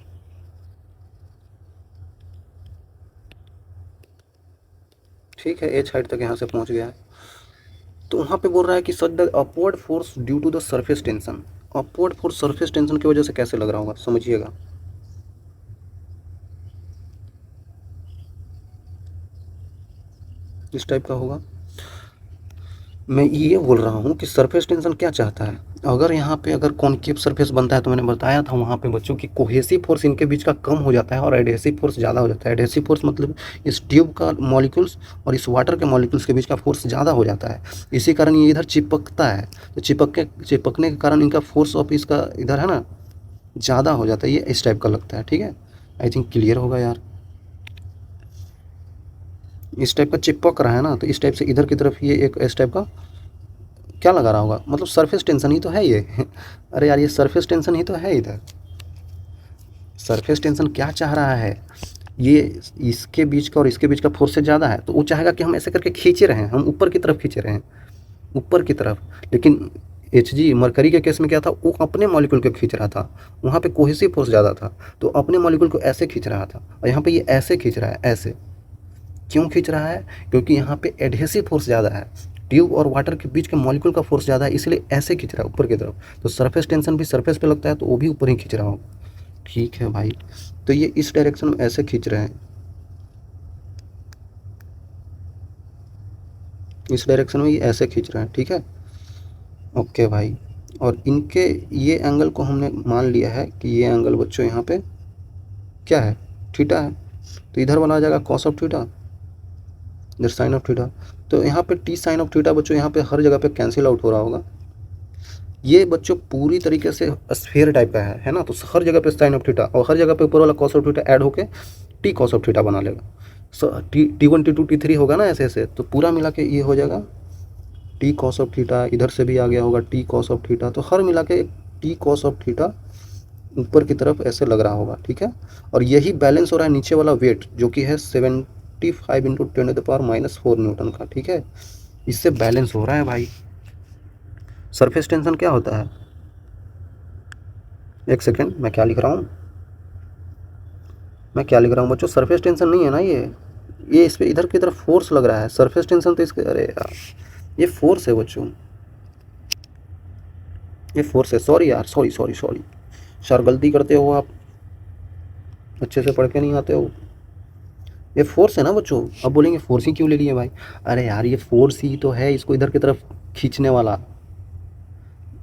ठीक है, एच हाइट तक यहाँ से पहुंच गया है। तो वहाँ पे बोल रहा है कि such the upward force due to the surface tension, upward force surface tension की वजह से कैसे लग रहा होगा समझिएगा। इस टाइप का होगा। मैं ये बोल रहा हूँ कि सरफेस टेंशन क्या चाहता है, अगर यहाँ पे अगर कॉन्केव सरफेस बनता है तो मैंने बताया था वहाँ पे बच्चों की कोहेसिव फोर्स इनके बीच का कम हो जाता है और एडहेसिव फोर्स ज़्यादा हो जाता है। एडहेसिव फोर्स मतलब इस ट्यूब का मॉलिक्यूल्स और इस वाटर के मॉलिक्यूल्स के बीच का फोर्स ज़्यादा हो जाता है, इसी कारण ये इधर चिपकता है, तो चिपकने के कारण इनका फोर्स ऑफ इसका इधर है ना ज़्यादा हो जाता है, ये इस टाइप का लगता है। ठीक है, आई थिंक क्लियर होगा यार। इस टाइप का चिपक रहा है ना, तो इस टाइप से इधर की तरफ ये एक इस टाइप का क्या लगा रहा होगा, मतलब सरफेस टेंशन ही तो है ये अरे यार ये सरफेस टेंशन ही तो है, इधर सरफेस टेंशन क्या चाह रहा है, ये इसके बीच का और इसके बीच का फोर्स से ज़्यादा है, तो वो चाहेगा कि हम ऐसे करके खींचे रहें, हम ऊपर की तरफ खींचे रहें, ऊपर की तरफ। लेकिन Hg मरकरी के केस में क्या था, वो अपने मॉलिक्यूल को खींच रहा था, वहाँ पे कोहेसिव फोर्स ज़्यादा था, तो अपने मॉलिक्यूल को ऐसे खींच रहा था, और यहाँ पे ये ऐसे खींच रहा है, ऐसे क्यों खींच रहा है, क्योंकि यहाँ पे एडहेसिव फोर्स ज़्यादा है, ट्यूब और वाटर के बीच के मॉलिक्यूल का फोर्स ज़्यादा है, इसलिए ऐसे खींच रहा है ऊपर की तरफ, तो सरफेस टेंशन भी सरफेस पे लगता है तो वो भी ऊपर ही खींच रहा होगा। ठीक है भाई, तो ये इस डायरेक्शन में ऐसे खींच रहे हैं, इस डायरेक्शन में ये ऐसे खींच रहे हैं। ठीक है, ओके भाई, और इनके ये एंगल को हमने मान लिया है कि ये एंगल बच्चों यहाँ पे क्या है, थीटा है, तो इधर वाला आ जाएगा कॉस ऑफ थीटा, इधर साइन ऑफ थीटा, तो यहाँ पे टी साइन ऑफ थीटा बच्चों यहाँ पे हर जगह पे कैंसिल आउट हो रहा होगा। ये बच्चों पूरी तरीके से स्फीयर टाइप का है ना, तो हर जगह पे साइन ऑफ थीटा और हर जगह पे ऊपर वाला कॉस ऑफ थीटा ऐड होके टी कॉस ऑफ थीटा बना लेगा। सो T1 T2 T3 होगा ना ऐसे ऐसे, तो पूरा मिला के ये हो जाएगा टी कॉस ऑफ थीटा, इधर से भी आ गया होगा टी कॉस ऑफ थीटा, तो हर मिला के टी कॉस ऑफ थीटा ऊपर की तरफ ऐसे लग रहा होगा। ठीक है, और यही बैलेंस हो रहा है नीचे वाला वेट जो कि है 75 इंटू 10⁻⁻4 न्यूटन का। ठीक है, इससे बैलेंस हो रहा है भाई। सरफेस टेंशन क्या होता है, एक सेकेंड, मैं क्या लिख रहा हूँ, मैं क्या लिख रहा हूँ बच्चों, सरफेस टेंशन नहीं है ना ये इस पर इधर की तरफ फोर्स लग रहा है, सरफेस टेंशन तो इसके, अरे यार ये फोर्स है बच्चों, ये फोर्स है, सॉरी यार, सॉरी सॉरी सॉरी सर, गलती करते हो आप, अच्छे से पढ़ के नहीं आते हो, ये फोर्स है ना बच्चों। अब बोलेंगे फोर्स ही क्यों ले लिए भाई, अरे यार ये फोर्स ही तो है इसको इधर की तरफ खींचने वाला।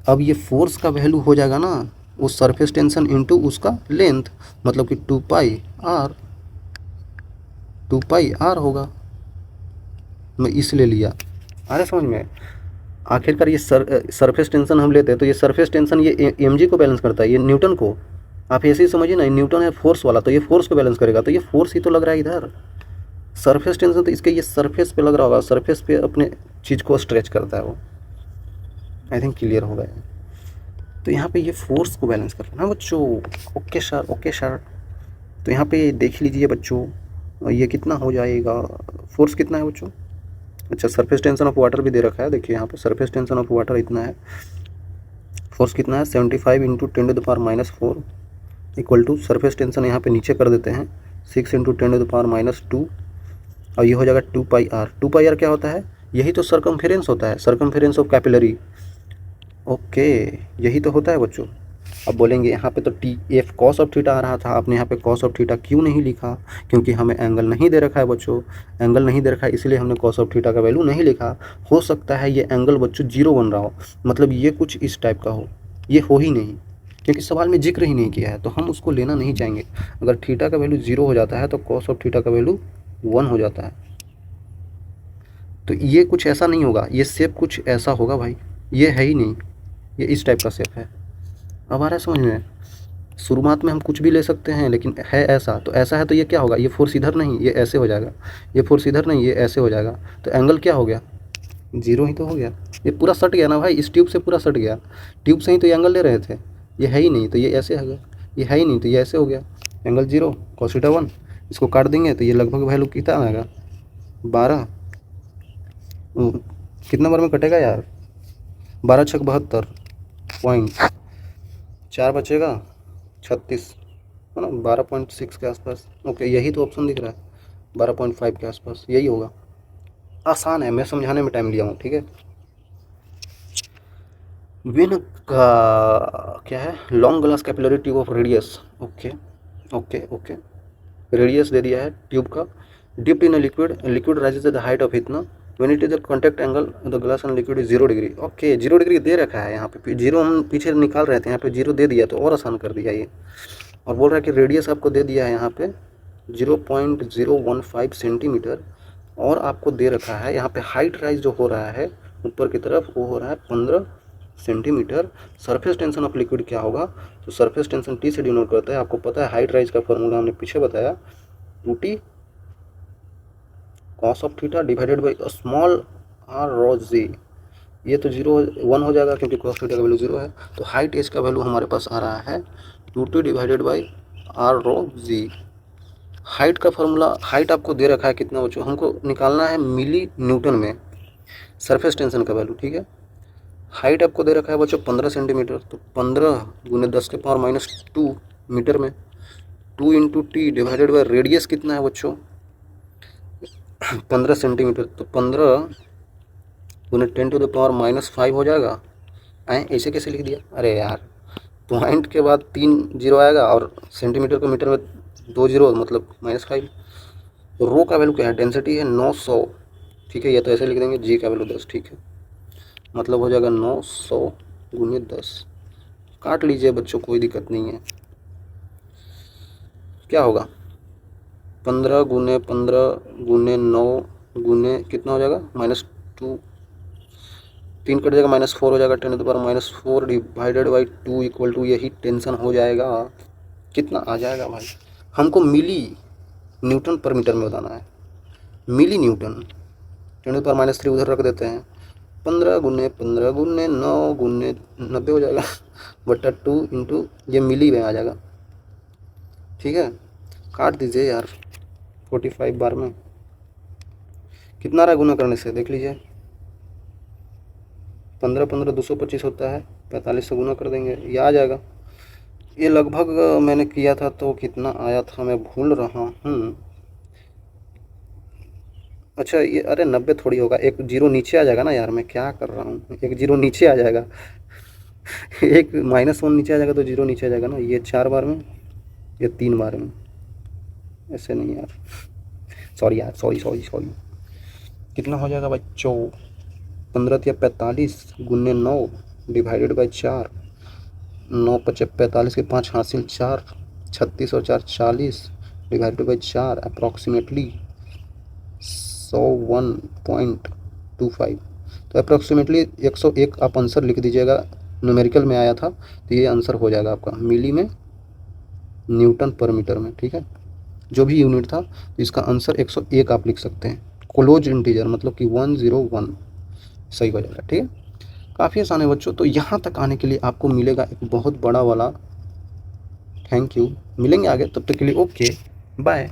अब ये फोर्स का वैल्यू हो जाएगा ना उस सरफेस टेंशन इंटू उसका लेंथ, मतलब कि 2 पाई आर होगा, मैं इसलिए लिया। अरे समझ में, आखिरकार ये सरफेस टेंशन हम लेते हैं तो ये सरफेस टेंशन ये mg को बैलेंस करता है, ये न्यूटन को, आप ऐसे ही समझिए ना, न्यूटन है फोर्स वाला, तो ये फोर्स को बैलेंस करेगा, तो ये फोर्स ही तो लग रहा है इधर, सरफेस टेंशन तो इसके ये सरफेस पे लग रहा होगा, सरफेस पे अपने चीज़ को स्ट्रेच करता है वो। आई थिंक क्लियर हो गया, तो यहाँ पे ये फोर्स को बैलेंस कर रहा है बच्चों। ओके सर, ओके सर, तो यहाँ पे देख लीजिए बच्चों, ये कितना हो जाएगा, फोर्स कितना है बच्चों, अच्छा सरफेस टेंशन ऑफ वाटर भी दे रखा है, देखिए यहाँ पे सरफेस टेंशन ऑफ वाटर इतना है, फोर्स कितना है 75 into 10⁻⁻4 equal to surface tension यहाँ पे नीचे कर देते हैं 6 इंटू 10⁻², और ये हो जाएगा 2 पाई आर। 2 पाई आर क्या होता है, यही तो सरकमफेरेंस होता है, सरकमफेरेंस ऑफ कैपिलरी। ओके, यही तो होता है बच्चों। अब बोलेंगे यहाँ पे तो T F cos of theta आ रहा था, आपने यहाँ पे कॉस ऑफ थीटा क्यों नहीं लिखा, क्योंकि हमें एंगल नहीं दे रखा है बच्चों, एंगल नहीं दे रखा है इसलिए हमने कॉस ऑफ थीटा का वैल्यू नहीं लिखा। हो सकता है ये एंगल बच्चों 0 बन रहा हो, मतलब ये कुछ इस टाइप का हो, ये हो ही नहीं, क्योंकि सवाल में जिक्र ही नहीं किया है, तो हम उसको लेना नहीं चाहेंगे। अगर थीटा का वैल्यू 0 हो जाता है तो कॉस ऑफ थीटा का वैल्यू 1 हो जाता है, तो ये कुछ ऐसा नहीं होगा, ये शेप कुछ ऐसा होगा भाई, ये है ही नहीं, ये इस टाइप का शेप है। अब आ रहा है समझ में, शुरुआत में हम कुछ भी ले सकते हैं, लेकिन है ऐसा, तो ऐसा है तो ये क्या होगा, ये फोर्स इधर नहीं, ये ऐसे हो जाएगा, ये फोर्स इधर नहीं, ये ऐसे हो जाएगा, तो एंगल क्या हो गया, जीरो ही तो हो गया। ये पूरा सट गया ना भाई, इस ट्यूब से पूरा सट गया, ट्यूब से ही तो ये एंगल ले रहे थे, ये है ही नहीं तो ये ऐसे हो गया, ये है ही नहीं तो ये ऐसे हो गया, एंगल जीरो, cos थीटा 1। इसको काट देंगे तो ये लगभग वैल्यू कितना आएगा, 12। कितना बार में कटेगा यार, 12 छक 72 पॉइंट, 4 बचेगा 36, है ना, 12.6 के आसपास। ओके, यही तो ऑप्शन दिख रहा है, 12.5 के आसपास यही होगा। आसान है, मैं समझाने में टाइम लिया हूँ, ठीक है। विन का क्या है, long glass capillary tube of radius, okay okay okay, radius दे दिया है ट्यूब का, dipped in a liquid, liquid rises at the height of इतना, when it is the contact angle the glass and liquid is 0 degree. Okay, 0 degree दे रखा है यहाँ पे, जीरो हम पीछे निकाल रहे थे, यहाँ पे 0 दे दिया तो और आसान कर दिया ये। और बोल रहा है कि रेडियस आपको दे दिया है यहाँ पे 0.015 सेंटीमीटर, और आपको दे रखा है यहाँ पे हाइट राइज जो हो रहा है ऊपर की तरफ वो हो रहा है 15 centimetre. Surface tension of liquid क्या होगा, तो सरफेस टेंशन टी से डिनोट करता है, आपको पता है हाइट राइज का फॉर्मूला हमने पीछे बताया, 2t cos of theta divided by small R rho G. ये तो 1 हो जाएगा क्योंकि cos थीटा का वैल्यू 0 है, तो हाइट एज का वैल्यू हमारे पास आ रहा है 2t divided by R rho g. Height का फॉर्मूला, हाइट आपको दे रखा है कितना बच्चों, हमको निकालना है मिली न्यूटन में सरफेस टेंशन का वैल्यू, ठीक है। हाइट आपको दे रखा है बच्चों 15 सेंटीमीटर, तो 15 गुने 10 के पावर -2 मीटर में, 2 into T divided by radius कितना है बच्चों 15 सेंटीमीटर, तो 15 गुने 10 टू द पावर -5 हो जाएगा। ऐसे कैसे लिख दिया, अरे यार पॉइंट के बाद 3 जीरो आएगा और सेंटीमीटर को मीटर में 2 जीरो मतलब -5। रो का वैल्यू क्या है, डेंसिटी है 900, ठीक है, ये तो ऐसे लिख देंगे, जी का वैल्यू 10, ठीक है, मतलब हो जाएगा 900 गुने 10, काट लीजिए बच्चों कोई दिक्कत नहीं है। क्या होगा 15 गुने 15 गुने 9 गुने कितना हो जाएगा -2, 3 कट जाएगा -4 हो जाएगा, 10 to the power -4 divided by 2 equal to यही टेंशन हो जाएगा, कितना आ जाएगा भाई, हमको मिली न्यूटन पर मीटर में बताना है, milli Newton, 10 to the power -3 उधर रख देते हैं, 15 गुने 9 गुने 90 हो जाएगा बटा 2 इंटू ये मिली में आ जाएगा, ठीक है, काट दीजिए यार 45 बार में कितना रहा गुना करने से, देख लीजिए 15 15 225 होता है, 45 से गुना कर देंगे, ये आ जाएगा। ये लगभग मैंने किया था तो कितना आया था मैं भूल रहा हूँ, अच्छा ये अरे 90 थोड़ी होगा, एक जीरो नीचे आ जाएगा ना यार, मैं क्या कर रहा हूँ, एक जीरो नीचे आ जाएगा एक -1 नीचे आ जाएगा तो जीरो नीचे आ जाएगा ना, ये 4 बार में, ये 3 बार में, ऐसे नहीं यार, सॉरी यार, सॉरी, कितना हो जाएगा बच्चों 15 या 45 गुने 9 डिवाइडेड बाई 4, 9 पचे 45 के 5 हासिल 4, 36 और 4 40 डिवाइडेड बाई 4 अप्रॉक्सीमेटली 101.25, तो अप्रॉक्सीमेटली 101 आप आंसर लिख दीजिएगा, न्यूमेरिकल में आया था तो ये आंसर हो जाएगा आपका मिली में न्यूटन पर मीटर में, ठीक है, जो भी यूनिट था तो इसका आंसर 101 आप लिख सकते हैं, क्लोज इंटीजर मतलब कि 101 सही हो जाएगा, ठीक है। काफ़ी आसान है बच्चों, तो यहाँ तक आने के लिए आपको मिलेगा एक बहुत बड़ा वाला थैंक यू, मिलेंगे आगे, तब तक के लिए ओके बाय।